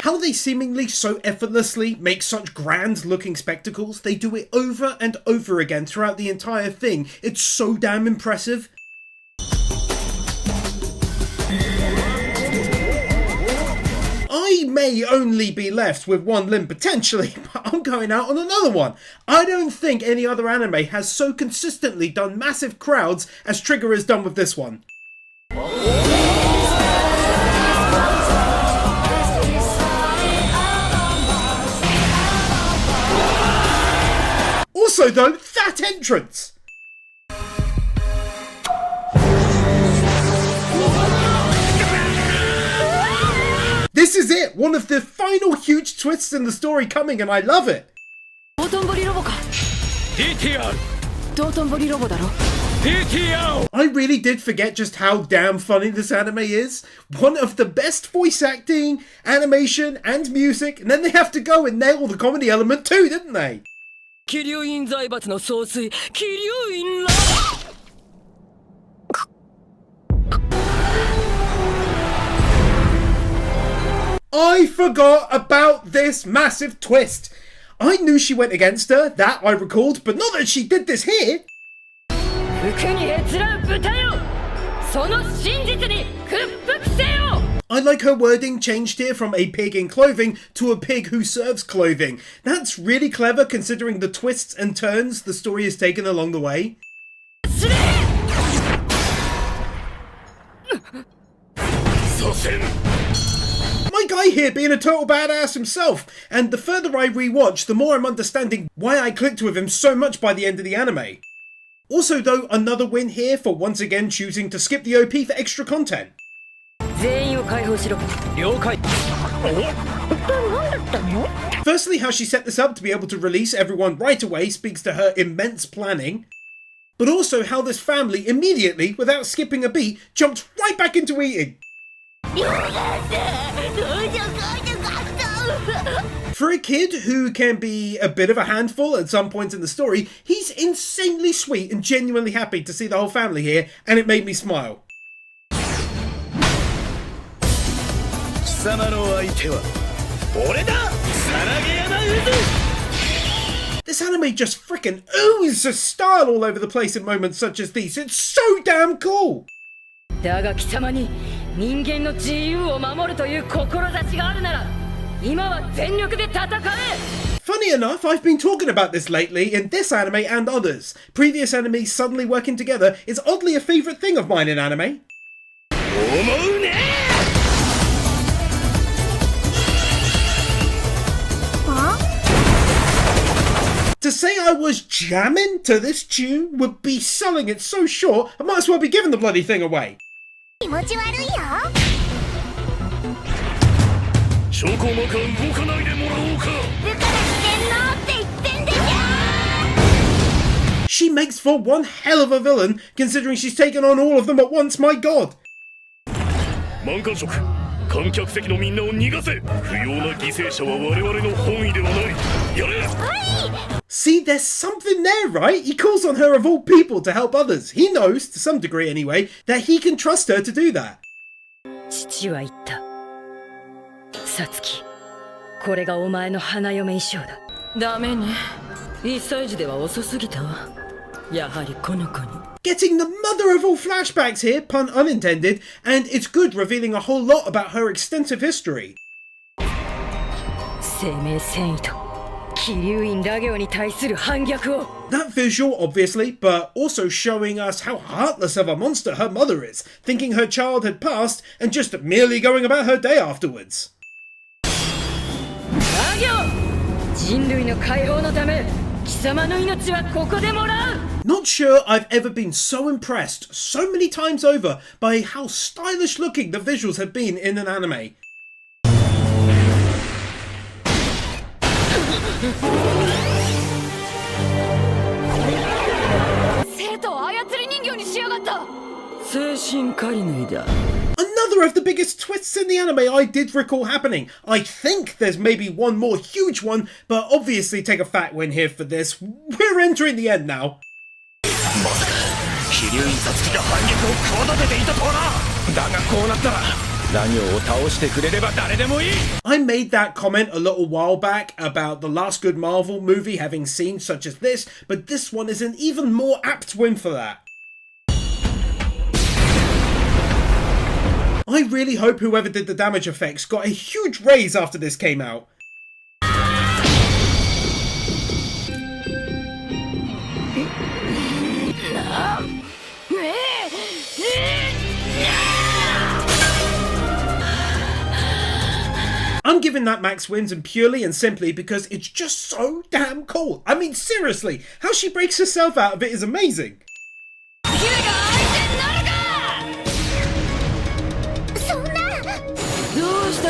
Speaker 1: How they seemingly so effortlessly make such grand looking spectacles, they do it over and over again throughout the entire thing. It's so damn impressive. I may only be left with one limb potentially, but I'm going out on another one. I don't think any other anime has so consistently done massive crowds as Trigger has done with this one. Also though, that entrance! This is it! One of the final huge twists in the story coming, and I love it! I really did forget just how damn funny this anime is. One of the best voice acting, animation, and music, and then they have to go and nail the comedy element too, didn't they? I forgot about this massive twist. I knew she went against her, that I recalled, but not that she did this here. I like her wording changed here from a pig in clothing to a pig who serves clothing. That's really clever considering the twists and turns the story has taken along the way. My guy here being a total badass himself, and the further I rewatch, the more I'm understanding why I clicked with him so much by the end of the anime. Also though, another win here for once again choosing to skip the OP for extra content. Firstly, how she set this up to be able to release everyone right away speaks to her immense planning, but also how this family immediately, without skipping a beat, jumped right back into eating. For a kid who can be a bit of a handful at some points in the story, he's insanely sweet and genuinely happy to see the whole family here, and it made me smile. This anime just frickin' oozes style all over the place in moments such as these. It's so damn cool! Funny enough, I've been talking about this lately in this anime and others. Previous enemies suddenly working together is oddly a favourite thing of mine in anime. To say I was jamming to this tune would be selling it so short, I might as well be giving the bloody thing away. She makes for one hell of a villain, considering she's taken on all of them at once, my god!
Speaker 7: 満貫色観客席のみんなを逃がせ不要な犠牲者は我々の本意ではないやれ
Speaker 1: See, there's something there, right? He calls on her of all people to help others. He knows, to some degree anyway, that he can trust her to do that.
Speaker 2: 父は言った。サツキ、これがお前の花嫁衣装だ。ダメね。1歳児では遅すぎたわ。やはりこの子に。
Speaker 1: Getting the mother of all flashbacks here, pun unintended, and it's good revealing a whole lot about her extensive history.
Speaker 2: 生命繊維と気流院ラ行に対する反逆を。
Speaker 1: That visual, obviously, but also showing us how heartless of a monster her mother is, thinking her child had passed and just merely going about her day afterwards.
Speaker 2: ラ行！人類の解放のため、貴様の命はここでもらう！
Speaker 1: Not sure I've ever been so impressed so many times over by how stylish looking the visuals have been in an anime.
Speaker 2: 生徒を操り人形にしやがった！精神仮縫いだ。
Speaker 1: Another of the biggest twists in the anime I did recall happening. I think there's maybe one more huge one, but obviously take a fat win here for this. We're entering the end now.
Speaker 3: まさか飛龍院サツキが反撃を企てていたとはな。だがこうなったらラ行を倒してくれれば誰でもいい。
Speaker 1: I made that comment a little while back about the last good Marvel movie having scenes such as this, but this one is an even more apt win for that. I really hope whoever did the damage effects got a huge raise after this came out. I'm giving that max wins and purely and simply because it's just so damn cool. I mean, seriously, how she breaks herself out of it is amazing.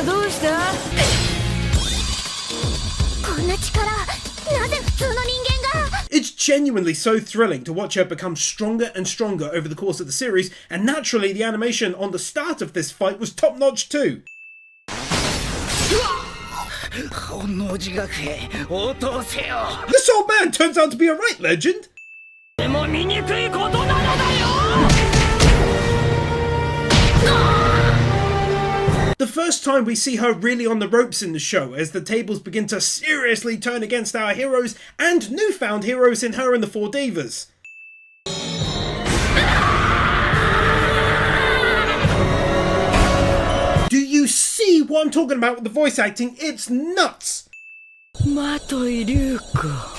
Speaker 2: どうした
Speaker 8: こんな力なぜ普通の人間が
Speaker 1: It's genuinely so thrilling to watch her become stronger and stronger over the course of the series, and naturally the animation on the start of this fight was top notch too.
Speaker 5: 本能寺学園応答せよ。
Speaker 1: This old man turns out to be a right legend.
Speaker 11: でも醜いことなのだよ。
Speaker 1: The first time we see her really on the ropes in the show as the tables begin to seriously turn against our heroes and newfound heroes in her and the Four Divas. Do you see what I'm talking about with the voice acting? It's nuts!
Speaker 2: マトイリュウか。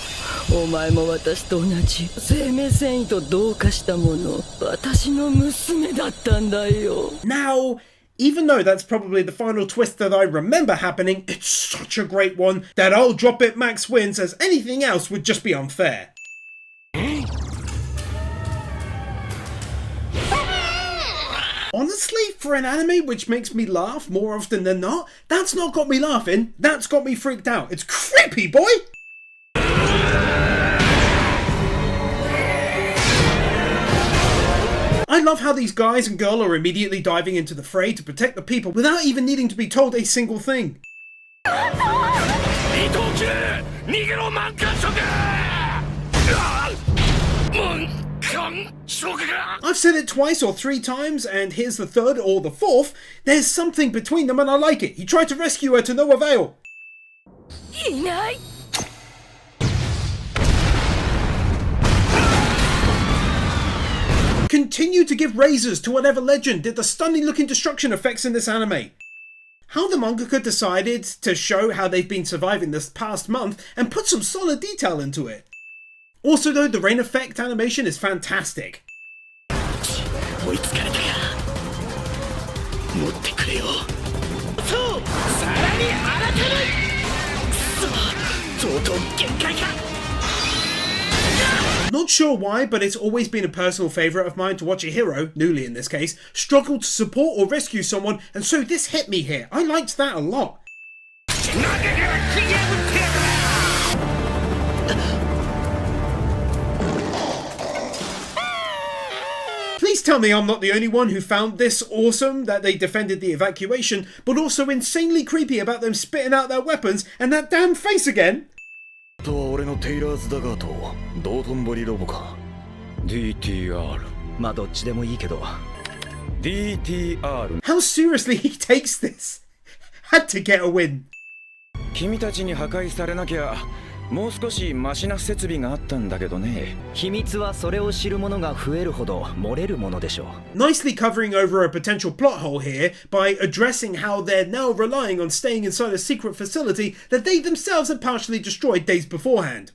Speaker 2: お前も私と同じ生命繊維と同化したもの。私の娘だったんだよ。
Speaker 1: Now, even though that's probably the final twist that I remember happening, it's such a great one that I'll drop it max wins, as anything else would just be unfair. Honestly, for an anime which makes me laugh more often than not, that's not got me laughing, that's got me freaked out. It's creepy, boy! I love how these guys and girl are immediately diving into the fray to protect the people without even needing to be told a single thing. I've said it twice or three times, and here's the third or the fourth. There's something between them and I like it. He tried to rescue her to no avail.
Speaker 2: いない。
Speaker 1: Continue to give raises to whatever legend did the stunning looking destruction effects in this anime. How the mangaka decided to show how they've been surviving this past month and put some solid detail into it. Also though, the rain effect animation is fantastic.
Speaker 3: 追いつかれたか。持ってくれよ。そう、さらに荒くない。くそ、とうとう限界か。
Speaker 1: Not sure why, but it's always been a personal favourite of mine to watch a hero, newly in this case, struggle to support or rescue someone, and so this hit me here. I liked that a lot. tell me I'm not the only one who found this awesome, that they defended the evacuation, but also insanely creepy about them spitting out their weapons and that damn face again.
Speaker 3: とは俺のテイラーズダガーと道頓堀ロボか DTR
Speaker 5: まあどっちでもいいけど
Speaker 3: DTR
Speaker 1: How seriously he takes this. Had to get a win.
Speaker 3: 君たちに破壊されなきゃもう少しマシな設備があったんだけどね
Speaker 5: 秘密はそれを知る者が増えるほど漏れるものでしょう
Speaker 1: Nicely covering over a potential plot hole here by addressing how they're now relying on staying inside a secret facility that they themselves had partially destroyed days beforehand.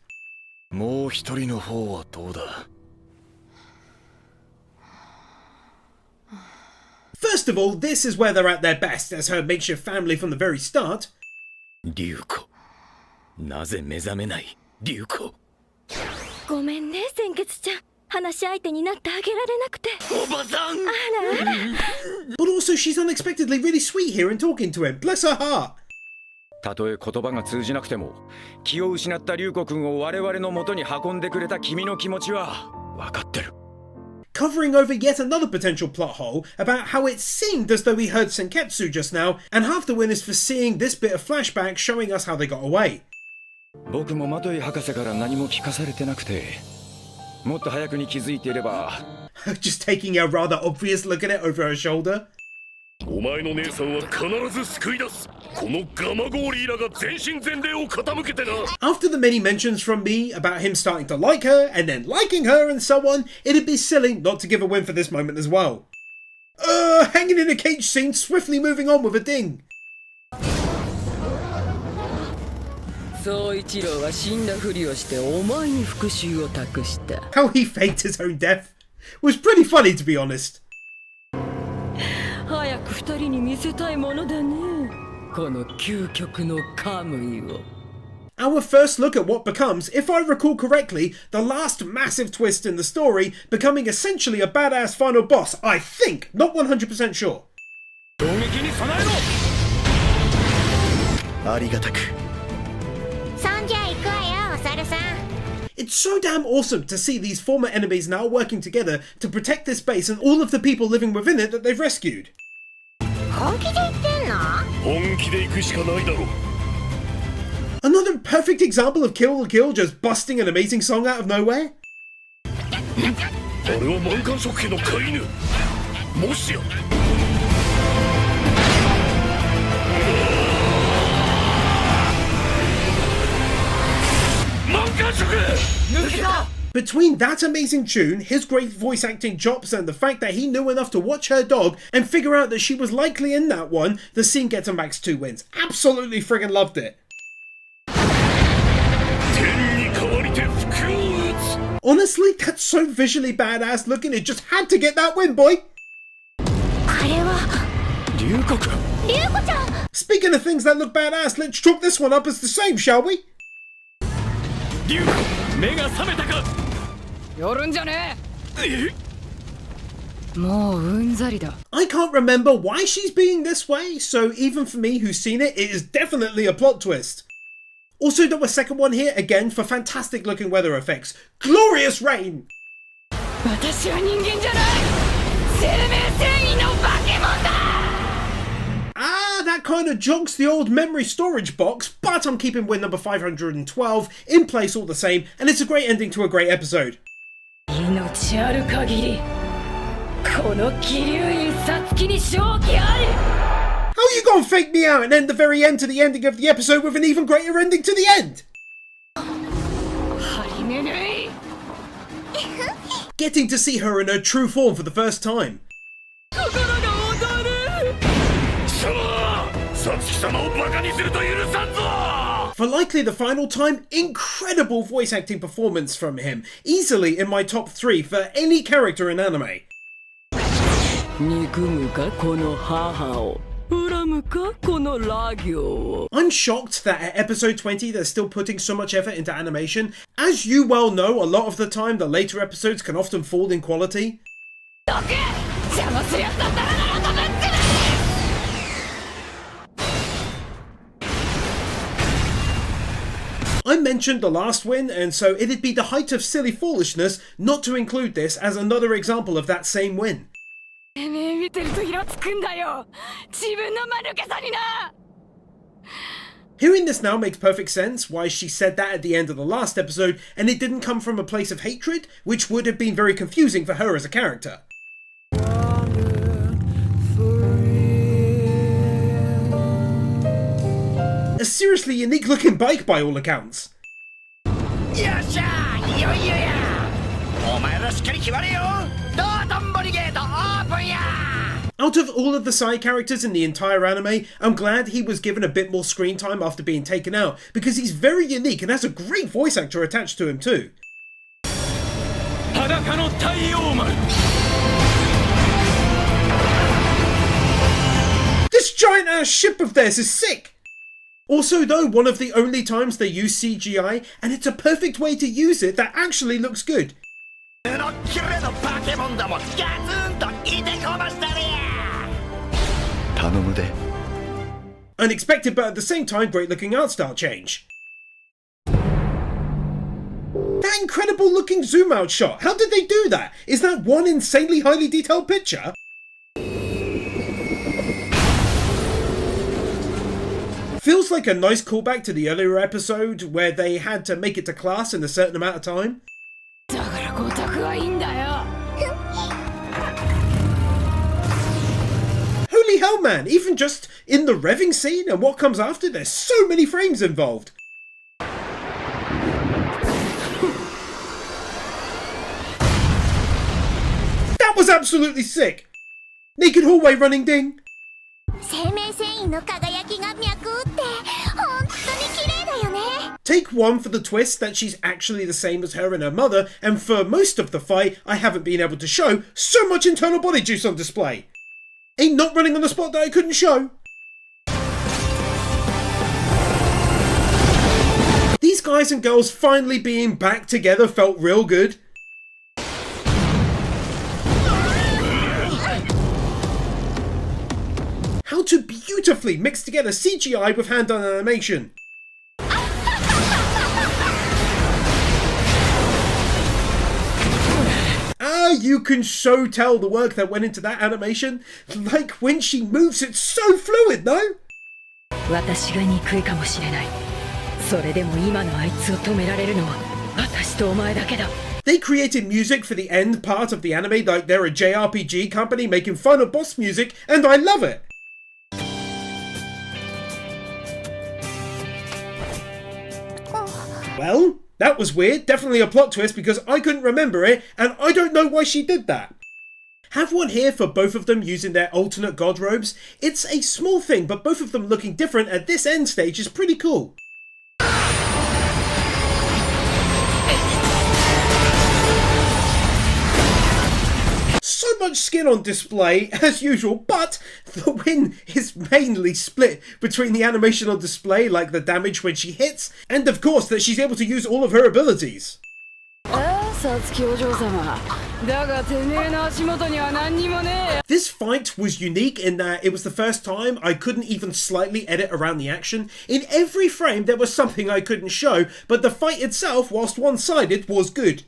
Speaker 3: もう一人の方はどうだ
Speaker 1: First of all, this is where they're at their best as her makeshift family from the very start.
Speaker 3: リュウコなぜ目覚めないリュウコ
Speaker 9: ごめんね鮮血ちゃん話し相手になってあげられなくて
Speaker 3: おばさん
Speaker 1: But also she's unexpectedly really sweet here in talking to him. Bless her heart.
Speaker 3: たとえ言葉が通じなくても気を失ったリュウコ君を我々の元に運んでくれた君の気持ちは分かってる
Speaker 1: Covering over yet another potential plot hole about how it seemed as though we heard Senketsu just now, and half the win is for seeing this bit of flashback showing us how they got away.
Speaker 3: 僕もマトイ博士から何も聞かされてなくてもっと早くに気づいていれば
Speaker 1: Just taking a rather obvious look at it over her shoulder.
Speaker 7: お前の姉さんは必ず救い出すこのガマゴーリーらが全身全霊を傾けてな
Speaker 1: After the many mentions from me about him starting to like her and then liking her and so on, it'd be silly not to give a win for this moment as well. Hanging in a cage scene, swiftly moving on with a ding.
Speaker 2: 宗一郎は死んだふりをしてお前に復讐を託した
Speaker 1: How he faked his own death was pretty funny, to be honest.
Speaker 2: 早く二人に見せたいものだねこの究極のカムイを
Speaker 1: Our first look at what becomes, if I recall correctly, the last massive twist in the story, becoming essentially a badass final boss, I think, not 100% sure.
Speaker 3: 攻撃に備えろ
Speaker 4: ありがたく
Speaker 8: そんじゃ行くわよお猿さん
Speaker 1: It's so damn awesome to see these former enemies now working together to protect this base and all of the people living within it that they've rescued.
Speaker 8: 本気で言ってんの
Speaker 7: 本気で行くしかないだろ
Speaker 1: Another perfect example of Kill the Kill just busting an amazing song out of nowhere.
Speaker 7: あれは満貫食器の飼い犬もしや満貫食抜けた
Speaker 1: Between that amazing tune, his great voice acting chops, and the fact that he knew enough to watch her dog and figure out that she was likely in that one, the scene gets a max 2 wins. Absolutely friggin' loved it. Honestly, that's so visually badass looking, it just had to get that win, boy!
Speaker 8: あれは
Speaker 3: リュウコ君
Speaker 8: リュウコちゃん
Speaker 1: Speaking of things that look badass, let's chalk this one up as the same, shall we?
Speaker 11: リュウコ目が覚めたか
Speaker 2: やるんじゃねえもううんざりだ
Speaker 1: I can't remember why she's being this way, so even for me who's seen it, it is definitely a plot twist. Also got a second one here, again, for fantastic looking weather effects. Glorious rain!
Speaker 2: 私は人間じゃない生命繊維の化け物だ
Speaker 1: Ah, that kind of jogs the old memory storage box, but I'm keeping win number 512 in place all the same, and it's a great ending to a great episode.
Speaker 2: 命ある限りこの気流院サツキに勝機あり
Speaker 1: How you gonna fake me out and end the very end to the ending of the episode with an even greater ending to the end?
Speaker 2: 張り目ぬい
Speaker 1: Getting to see her in her true form for the first time.
Speaker 2: 心が踊る
Speaker 1: For likely the final time, incredible voice acting performance from him. Easily in my top 3 for any character in anime.
Speaker 2: 憎むかこの母を恨むかこのラ行を
Speaker 1: I'm shocked that at episode 20 they're still putting so much effort into animation. As you well know, a lot of the time the later episodes can often fall in quality.
Speaker 2: どけ邪魔するやつだったらならとぶっつね
Speaker 1: mentioned the last win, and so it'd be the height of silly foolishness not to include this as another example of that same win. Hearing this now makes perfect sense why she said that at the end of the last episode, and it didn't come from a place of hatred, which would have been very confusing for her as a character. A seriously unique looking bike by all accounts. Out of all of the side characters in the entire anime, I'm glad he was given a bit more screen time after being taken out, because he's very unique and has a great voice actor attached to him too. This giant ass ship of theirs is sick! Also though, one of the only times they use CGI, and it's a perfect way to use it that actually looks good. Unexpected, but at the same time great looking art style change. That incredible looking zoom out shot, how did they do that? Is that one insanely highly detailed picture? Feels like a nice callback to the earlier episode where they had to make it to class in a certain amount of time. Holy hell man, even just in the revving scene and what comes after, there's so many frames involved. That was absolutely sick. Naked hallway running ding. Take one for the twist that she's actually the same as her and her mother, and for most of the fight I haven't been able to show so much internal body juice on display. Ain't not running on the spot that I couldn't show. These guys and girls finally being back together felt real good. How to beautifully mix together CGI with hand-done animation. You can so tell the work that went into that animation. Like when she moves, it's so fluid, no? They created music for the end part of the anime like they're a JRPG company making fun of boss music, and I love it. Well, that was weird, definitely a plot twist because I couldn't remember it and I don't know why she did that. Have one here for both of them using their alternate god robes. It's a small thing, but both of them looking different at this end stage is pretty cool. So much skin on display as usual, but the win is mainly split between the animation on display, like the damage when she hits, and of course that she's able to use all of her abilities. This fight was unique in that it was the first time I couldn't even slightly edit around the action. In every frame there was something I couldn't show, but the fight itself, whilst one-sided, was good.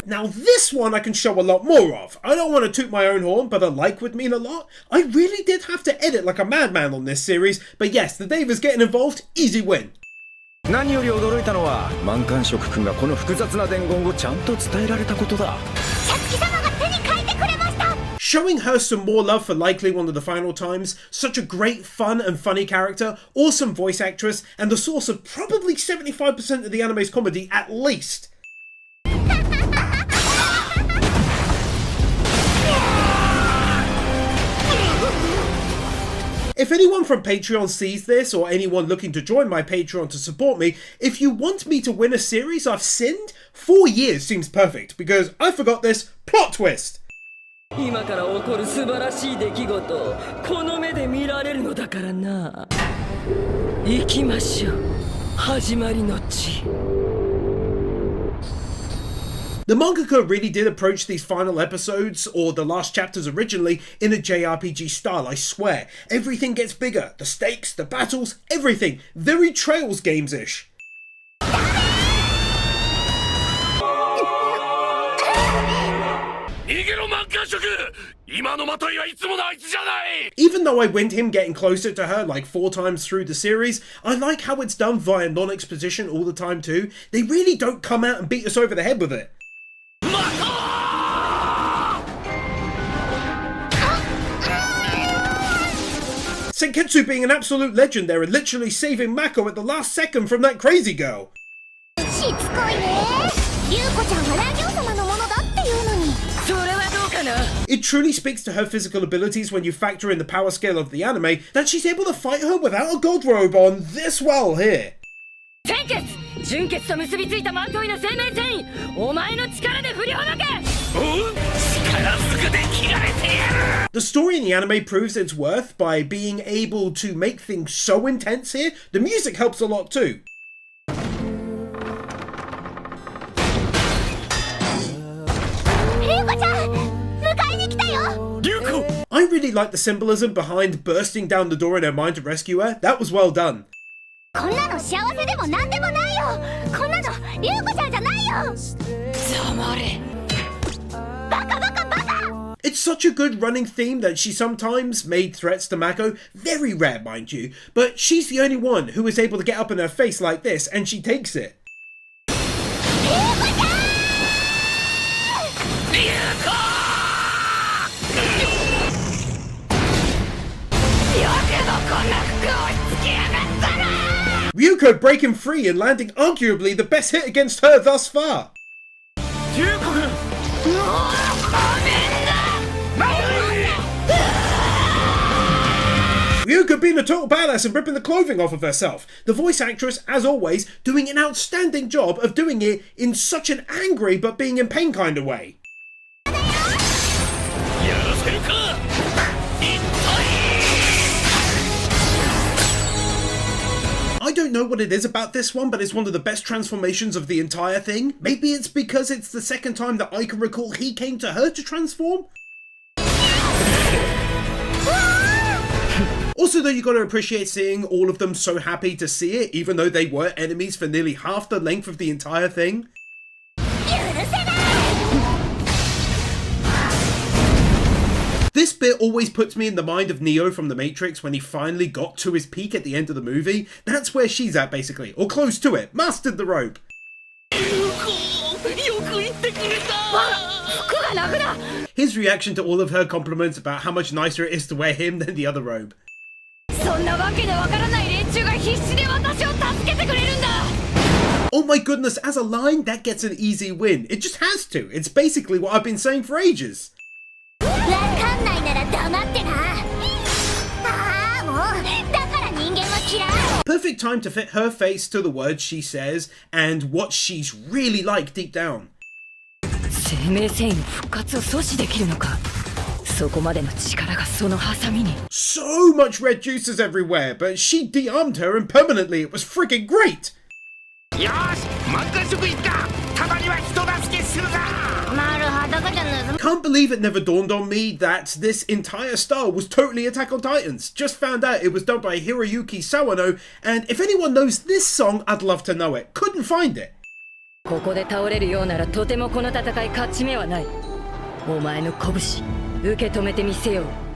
Speaker 1: Now this one I can show a lot more of. I don't want to toot my own horn, but a like would mean a lot. I really did have to edit like a madman on this series, but yes, the Davers getting involved, easy win. Showing her some more love for likely one of the final times, such a great, fun and funny character, awesome voice actress, and the source of probably 75% of the anime's comedy at least. If anyone from Patreon sees this, or anyone looking to join my Patreon to support me, if you want me to win a series I've sinned, 4 years seems perfect, because I forgot this plot twist.
Speaker 2: 行きましょう。始まりの地。
Speaker 1: The mangaka really did approach these final episodes, or the last chapters originally, in a JRPG style, I swear. Everything gets bigger. The stakes, the battles, everything. Very Trails games-ish. Even though I win him getting closer to her like 4 times through the series, I like how it's done via non-exposition all the time too. They really don't come out and beat us over the head with it. Senketsu being an absolute legend there and literally saving Mako at the last second from that crazy girl. It truly speaks to her physical abilities when you factor in the power scale of the anime that she's able to fight her without a god robe on this well here. The story in the anime proves its worth by being able to make things so intense here. The music helps a lot too. I really like the symbolism behind bursting down the door in her mind to rescue her. That was well done. It's such a good running theme that she sometimes made threats to Mako, very rare mind you, but she's the only one who is able to get up in her face like this and she takes it. Ryuko breaking free and landing arguably the best hit against her thus far. Ryuko being a total badass and ripping the clothing off of herself. The voice actress, as always, doing an outstanding job of doing it in such an angry but being in pain kind of way. I don't know what it is about this one, but it's one of the best transformations of the entire thing. Maybe it's because it's the second time that I can recall he came to her to transform? Also though, you gotta appreciate seeing all of them so happy to see it, even though they were enemies for nearly half the length of the entire thing. This bit always puts me in the mind of Neo from The Matrix when he finally got to his peak at the end of the movie. That's where she's at basically, or close to it. Mastered the robe. His reaction to all of her compliments about how much nicer it is to wear him than the other robe. Oh my goodness, as a line, that gets an easy win. It just has to. It's basically what I've been saying for ages. Perfect time to fit her face to the words she says and what she's really like deep down. So much red juices everywhere, but she de-armed her and permanently. It was freaking great! Can't believe it never dawned on me that this entire style was totally Attack on Titans. Just found out it was done by Hiroyuki Sawano, and if anyone knows this song, I'd love to know it. Couldn't find it.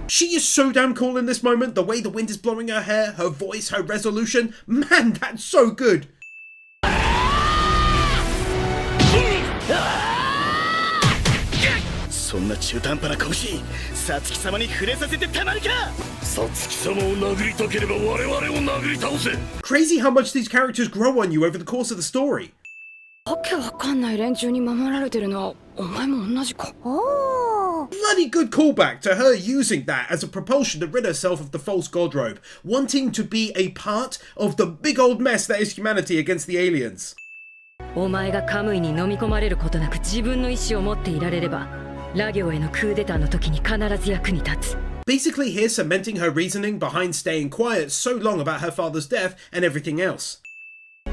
Speaker 1: She is so damn cool in this moment. The way the wind is blowing her hair, her voice, her resolution. Man, that's so good. Crazy how much these characters grow on you over the course of the story. Bloody good callback to her using that as a propulsion to rid herself of the false god robe, wanting to be a part of the big old mess that is humanity against the aliens. Basically here cementing her reasoning behind staying quiet so long about her father's death and everything else.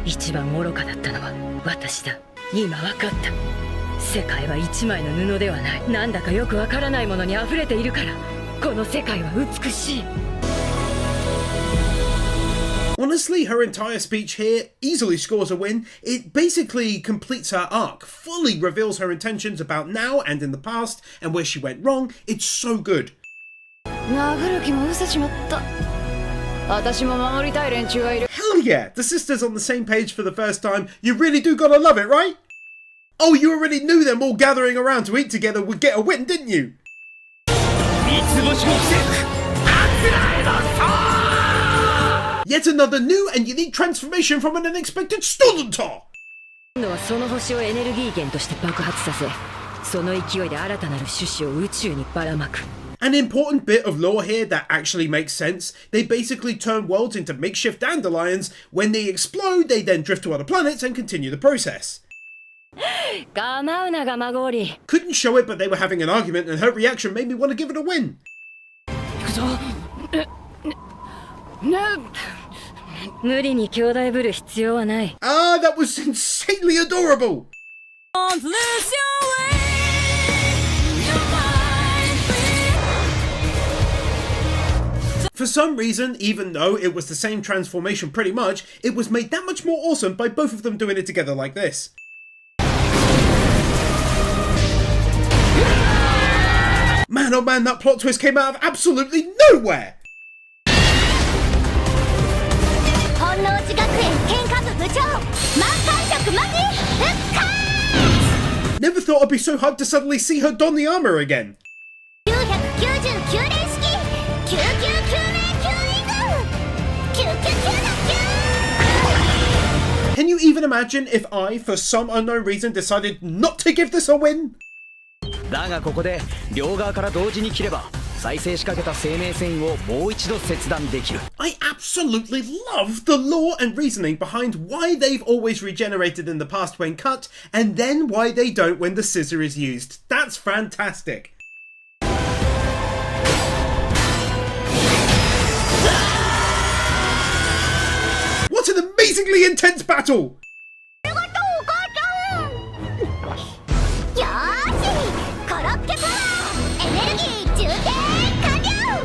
Speaker 2: 一番愚かだったのは私だ。今わかった。世界は一枚の布ではない。なんだかよくわからないものに溢れているから、この世界は美しい。
Speaker 1: Honestly, her entire speech here easily scores a win. It basically completes her arc, fully reveals her intentions about now and in the past, and where she went wrong. It's so good.
Speaker 6: 殴る気も失せちまった。私も守りたい連中がいる。
Speaker 1: Hell yeah! The sisters on the same page for the first time. You really do gotta love it, right? Oh, you already knew them all gathering around to eat together would get a win, didn't you? Yet another new and unique transformation from an unexpected student!
Speaker 2: 今度はその星をエネルギー源として爆発させ、その勢いで新たなる種子を宇宙にばらまく。
Speaker 1: An important bit of lore here that actually makes sense. They basically turn worlds into makeshift dandelions. When they explode, they then drift to other planets and continue the process.
Speaker 2: 構うながまごり。
Speaker 1: Couldn't show it, but they were having an argument and her reaction made me want to give it a win.
Speaker 2: 行くぞ。無理に兄弟ぶる必要はない。
Speaker 1: Ah, that was insanely adorable! For some reason, even though it was the same transformation pretty much, it was made that much more awesome by both of them doing it together like this. Man oh man, that plot twist came out of absolutely nowhere! Never thought I'd be so hyped to suddenly see her don the armor again. Can you even imagine if I, for some unknown reason, decided not to give this a win?
Speaker 5: だがここで両側から同時に切れば再生しかけた生命線をもう一度切断できる。
Speaker 1: I absolutely love the lore and reasoning behind why they've always regenerated in the past when cut, and then why they don't when the scissor is used. That's fantastic. What an amazingly intense battle!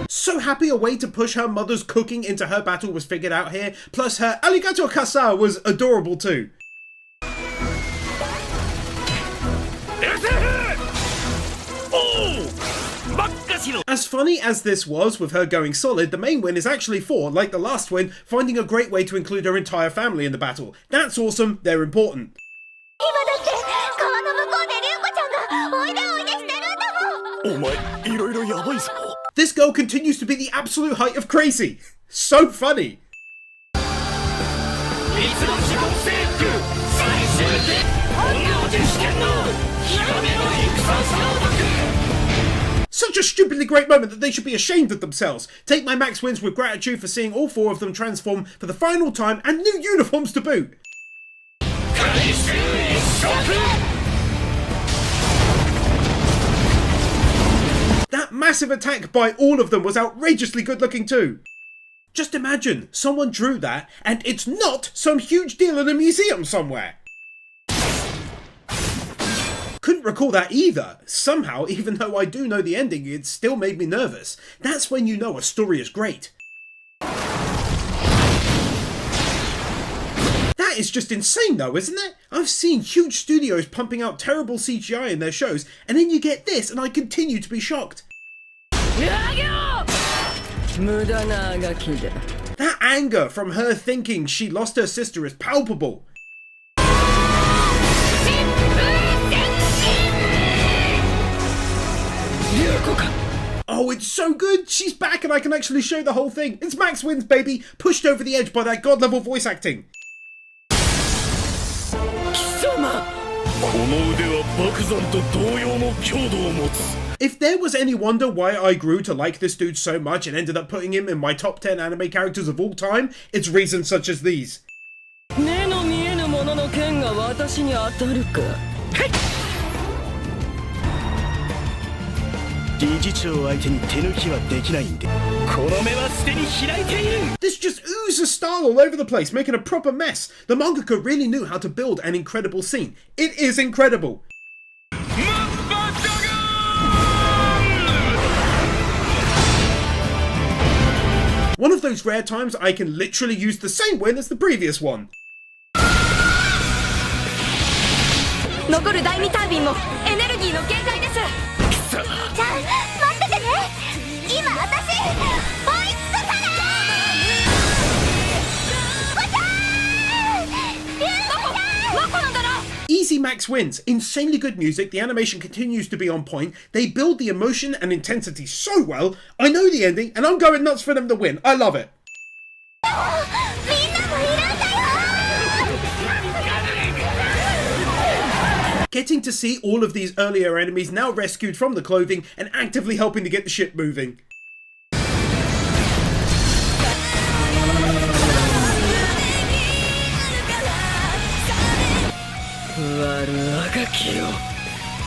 Speaker 1: So happy a way to push her mother's cooking into her battle was figured out here, plus her alligator kasa was adorable too. As funny as this was with her going solid, the main win is actually for, like the last win, finding a great way to include her entire family in the battle. That's awesome, they're important. This girl continues to be the absolute height of crazy. So funny. Such a stupidly great moment that they should be ashamed of themselves. Take my max wins with gratitude for seeing all four of them transform for the final time and new uniforms to boot. That massive attack by all of them was outrageously good looking too. Just imagine, someone drew that and it's not some huge deal in a museum somewhere. Couldn't recall that either. Somehow, even though I do know the ending, it still made me nervous. That's when you know a story is great. That is just insane though, isn't it? I've seen huge studios pumping out terrible CGI in their shows, and then you get this and I continue to be shocked. That anger from her thinking she lost her sister is palpable. Oh, it's so good! She's back and I can actually show the whole thing. It's max wins, baby! Pushed over the edge by that god-level voice acting. If there was any wonder why I grew to like this dude so much and ended up putting him in my top 10 anime characters of all time, it's reasons such as these.
Speaker 4: 理事長相手に手抜きはできないんで。
Speaker 3: この目はすでに開いている。
Speaker 1: This just oozes style all over the place, making a proper mess. The mangaka really knew how to build an incredible scene. It is incredible. One of those rare times I can literally use the same win as the previous one.
Speaker 2: 残る第2タービンもエネルギーの限界です。
Speaker 8: じゃあ待っててね。今私追いつくから
Speaker 1: Easy Max wins. Insanely good music, the animation continues to be on point, they build the emotion and intensity so well, I know the ending and I'm going nuts for them to win. I love it. Getting to see all of these earlier enemies now rescued from the clothing and actively helping to get the ship moving.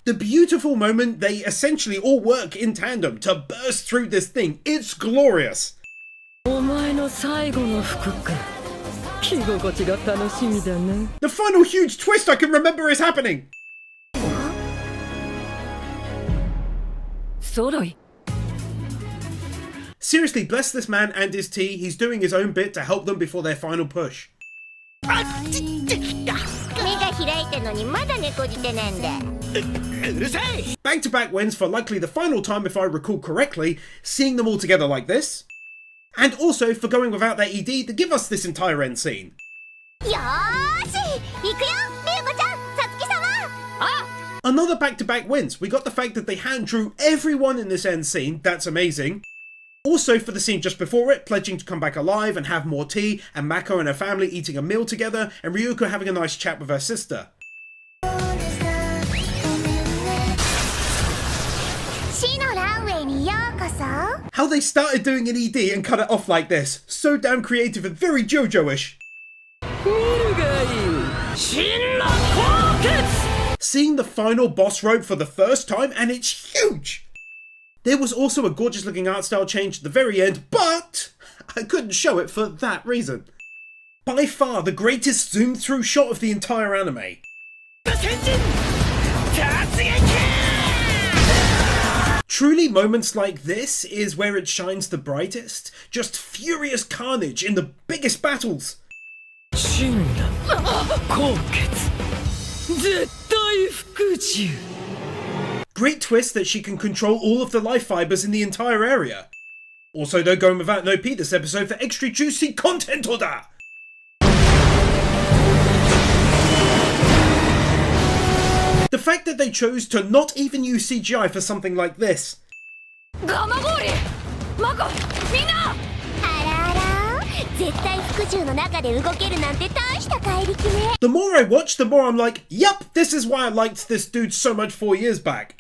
Speaker 1: The beautiful moment they essentially all work in tandem to burst through this thing. It's glorious. The final huge twist I can remember is happening. Seriously, bless this man and his tea. He's doing his own bit to help them before their final push. Back-to-back wins for likely the final time if I recall correctly, seeing them all together like this. And also for going without their ED to give us this entire end scene. Another back-to-back wins. We got the fact that they hand drew everyone in this end scene, that's amazing. Also for the scene just before it, pledging to come back alive and have more tea, and Mako and her family eating a meal together, and Ryuko having a nice chat with her sister. How they started doing an ED and cut it off like this. So damn creative and very JoJo-ish. Seeing the final boss robe for the first time, and it's huge! There was also a gorgeous looking art style change at the very end, but I couldn't show it for that reason. By far the greatest zoom through shot of the entire anime. Truly, moments like this is where it shines the brightest. Just furious carnage in the biggest battles. Great twist that she can control all of the life fibers in the entire area. Also, though, going without no P this episode for extra juicy content order. The fact that they chose to not even use CGI for something like this. The more I watch, the more I'm like, yup, this is why I liked this dude so much 4 years back.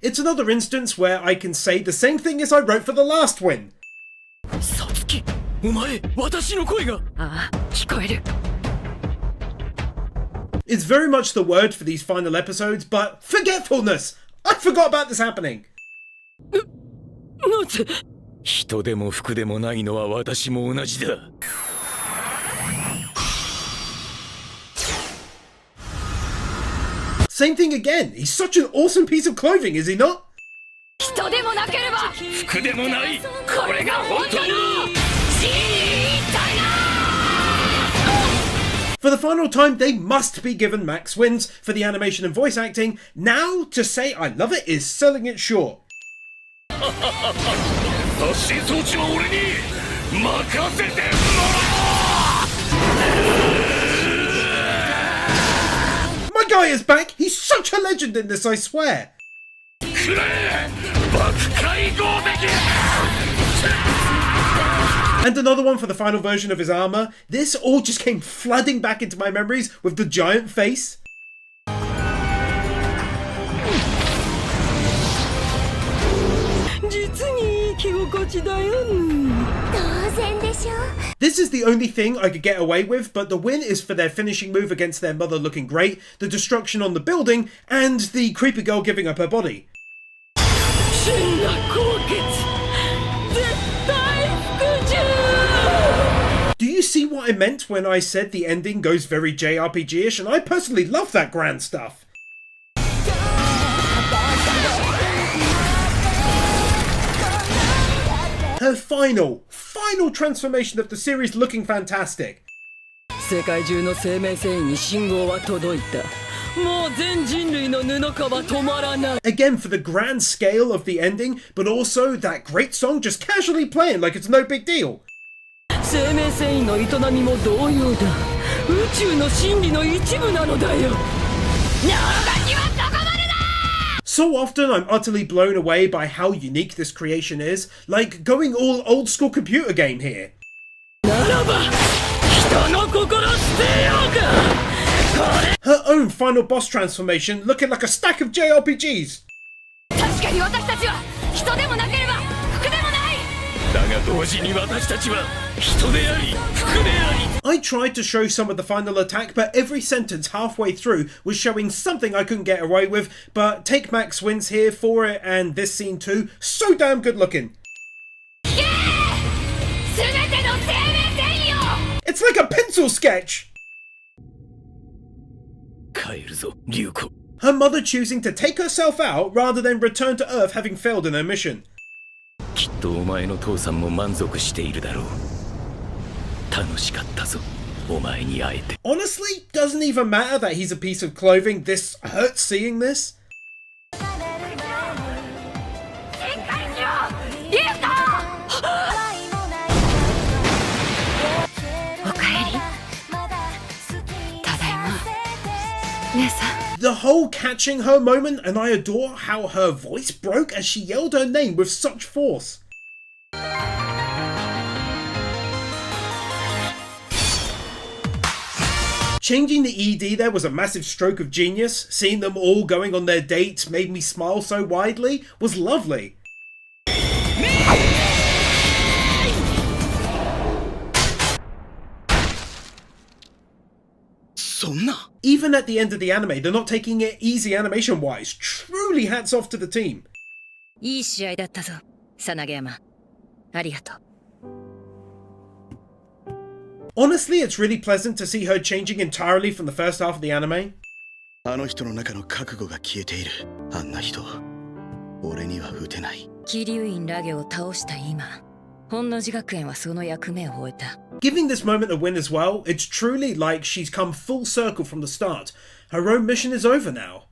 Speaker 1: It's another instance where I can say the same thing as I wrote for the last win. It's very much the word for these final episodes, but forgetfulness! I forgot about this happening! Same thing again, he's such an awesome piece of clothing, is he not? For the final time, they must be given max wins for the animation and voice acting. Now, to say I love it is selling it short. My guy is back! He's such a legend in this, I swear! And another one for the final version of his armor. This all just came flooding back into my memories with the giant face. This is the only thing I could get away with, but the win is for their finishing move against their mother looking great, the destruction on the building, and the creepy girl giving up her body. Do you see what I meant when I said the ending goes very JRPG-ish? And I personally love that grand stuff. Her final transformation of the series looking fantastic. Again, for the grand scale of the ending, but also that great song just casually playing like it's no big deal. So often I'm utterly blown away by how unique this creation is, like going all old school computer game here. Her own final boss transformation looking like a stack of JRPGs. I tried to show some of the final attack, but every sentence halfway through was showing something I couldn't get away with, but Take Max wins here for it, and this scene too, so damn good looking. It's like a pencil sketch! Her mother choosing to take herself out rather than return to Earth having failed in her mission. Honestly, doesn't even matter that he's a piece of clothing. This hurts seeing this. The whole catching her moment, and I adore how her voice broke as she yelled her name with such force. Changing the ED there was a massive stroke of genius. Seeing them all going on their dates made me smile so widely was lovely. Even at the end of the anime, they're not taking it easy animation wise. Truly hats off to the team. Honestly, it's really pleasant to see her changing entirely from the first half of the anime. Giving this moment a win as well, it's truly like she's come full circle from the start. Her own mission is over now.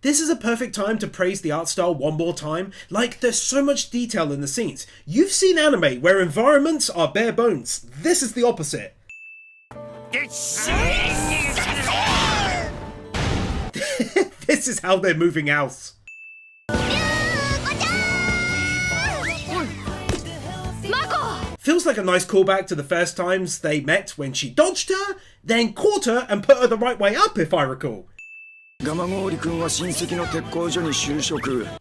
Speaker 1: This is a perfect time to praise the art style one more time. Like, there's so much detail in the scenes. You've seen anime where environments are bare bones. This is the opposite. This is how they're moving house. Feels like a nice callback to the first times they met when she dodged her, then caught her and put her the right way up, if I recall.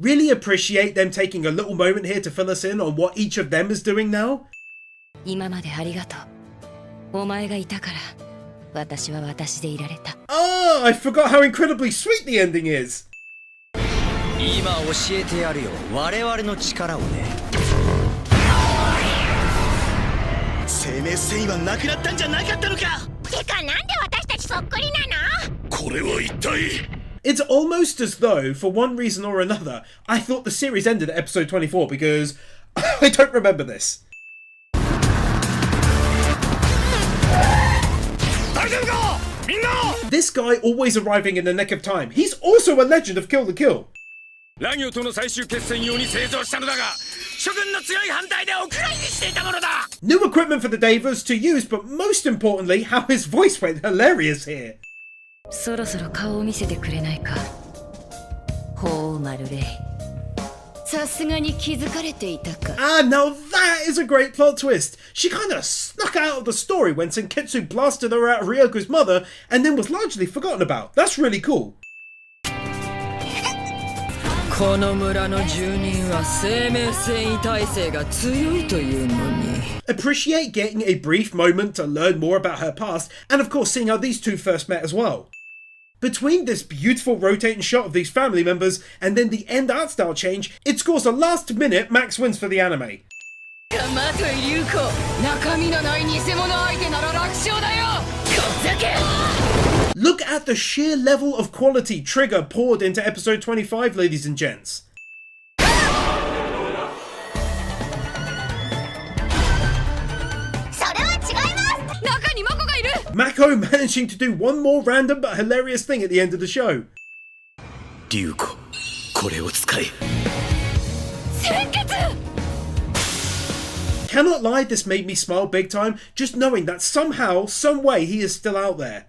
Speaker 1: Really appreciate them taking a little moment here to fill us in on what each of them is doing now. Oh, I forgot how incredibly sweet the ending is. It's almost as though, for one reason or another, I thought the series ended at episode 24 because I don't remember this. This guy always arriving in the nick of time. He's also a legend of Kill the Kill. New equipment for the Davers to use, but most importantly, how his voice went hilarious here. Ah, now that is a great plot twist. She kind of snuck out of the story when Senketsu blasted her out of Ryoko's mother and then was largely forgotten about. That's really cool.
Speaker 2: この村の住人は生命繊維耐性が強いというのに。
Speaker 1: Appreciate getting a brief moment to learn more about her past, and of course seeing how these two first met as well. Between this beautiful rotating shot of these family members and then the end art style change, it scores a last minute max wins for the anime. Look at the sheer level of quality Trigger poured into episode 25, ladies and gents. Mako managing to do one more random but hilarious thing at the end of the show.
Speaker 4: Ryuko, これを使え。
Speaker 1: Cannot lie, this made me smile big time, just knowing that somehow, some way he is still out there.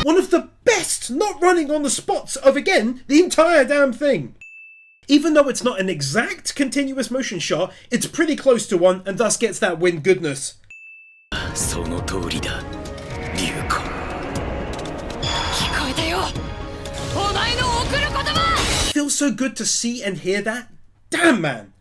Speaker 1: One of the best not running on the spots of, again, the entire damn thing. Even though it's not an exact continuous motion shot, it's pretty close to one and thus gets that win goodness.
Speaker 4: その通りだ、Ryuko。
Speaker 2: 聞こえたよ。お前の送る言葉。
Speaker 1: Feels so good to see and hear that. Damn, man.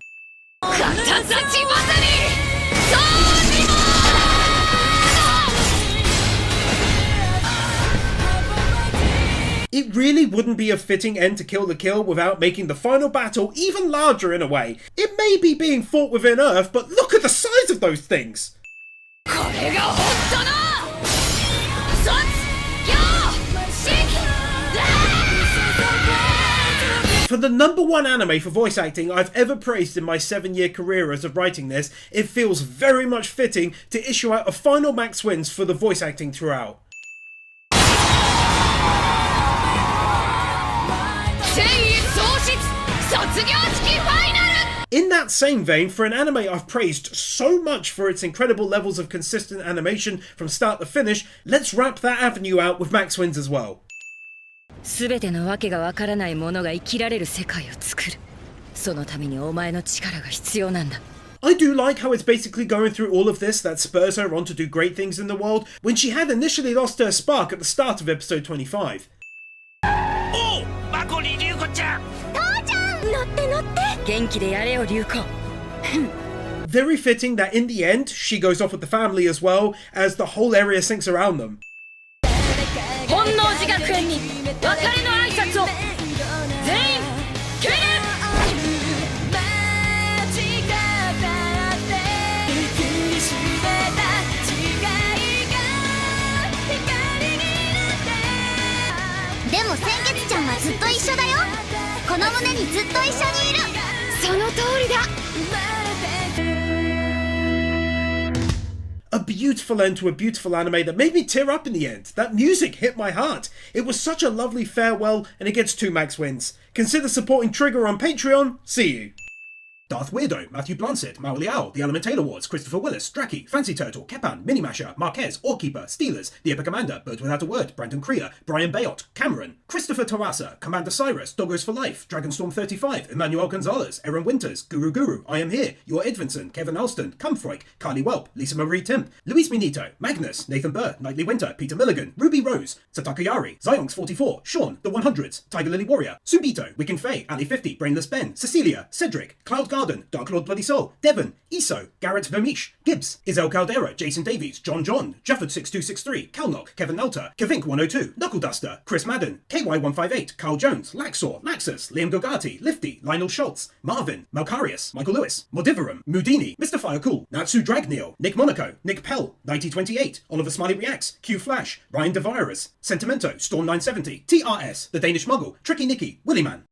Speaker 1: It really wouldn't be a fitting end to Kill the Kill without making the final battle even larger in a way. It may be being fought within Earth, but look at the size of those things! For the #1 anime for voice acting I've ever praised in my 7-year career as of writing this, it feels very much fitting to issue out a final max wins for the voice acting throughout. In that same vein, for an anime I've praised so much for its incredible levels of consistent animation from start to finish, let's wrap that avenue out with max wins as well.
Speaker 2: 全てのわけがわからない者が生きられる世界を作る。そのためにお前の力が必要なんだ。
Speaker 1: I do like how it's basically going through all of this that spurs her on to do great things in the world when she had initially lost her spark at the start of episode 25.
Speaker 10: おう、マコリリュウコちゃん。
Speaker 9: 父ちゃん、乗って乗って。
Speaker 2: 元気でやれよ、リュウコ。
Speaker 1: Very fitting that in the end, she goes off with the family as well, as the whole area sinks around them.
Speaker 2: 本能寺学園に別れの挨拶を。全員敬礼。
Speaker 8: でも鮮血ちゃんはずっと一緒だよ。この胸にずっと一緒にいる。その通りだ。
Speaker 1: A beautiful end to a beautiful anime that made me tear up in the end. That music hit my heart. It was such a lovely farewell, and it gets 2 max wins. Consider supporting Trigger on Patreon. See you. Darth Weirdo, Matthew Blansett, Mao Liao, The Elemental Awards, Christopher Willis, Draki, Fancy Turtle, Kepan, Minimasher, Marquez, Orkeeper, Steelers, The Epic Commander, Bird Without a Word, Brandon Creer, Brian Bayot, Cameron, Christopher Tarasa, Commander Cyrus, Doggos for Life, Dragonstorm 35, Emmanuel Gonzalez, Aaron Winters, Guru, I Am Here, Your Edvinson, Kevin Alston, Cumfroik, Carly Welp, Lisa Marie Timp, Luis Minito, Magnus, Nathan Burr, Nightly Winter, Peter Milligan, Ruby Rose, Satakayari, Zyonx 44, Sean, The 100s, Tiger Lily Warrior, Sumbito, Wicken Faye, Ali 50, Brainless Ben, Cecilia, Cedric, Cloud Garden, Dark Lord Bloody Soul, Devon, Iso, Garrett Vermish, Gibbs, Isel Caldera, Jason Davies, John, Jafford 6263, Calnock, Kevin Nelter, Kevink 102, Knuckle Duster, Chris Madden, KY158, Carl Jones, Laxor, Laxus, Liam Gogati, Lifty, Lionel Schultz, Marvin, Malcarius, Michael Lewis, Modiverum, Mudini, Mr. Firecool, Natsu Dragneel, Nick Monaco, Nick Pell, 9028, Oliver Smiley Reacts, Q Flash, Ryan DeVirus, Sentimento, Storm 970, TRS, The Danish Muggle, Tricky Nicky, Willyman.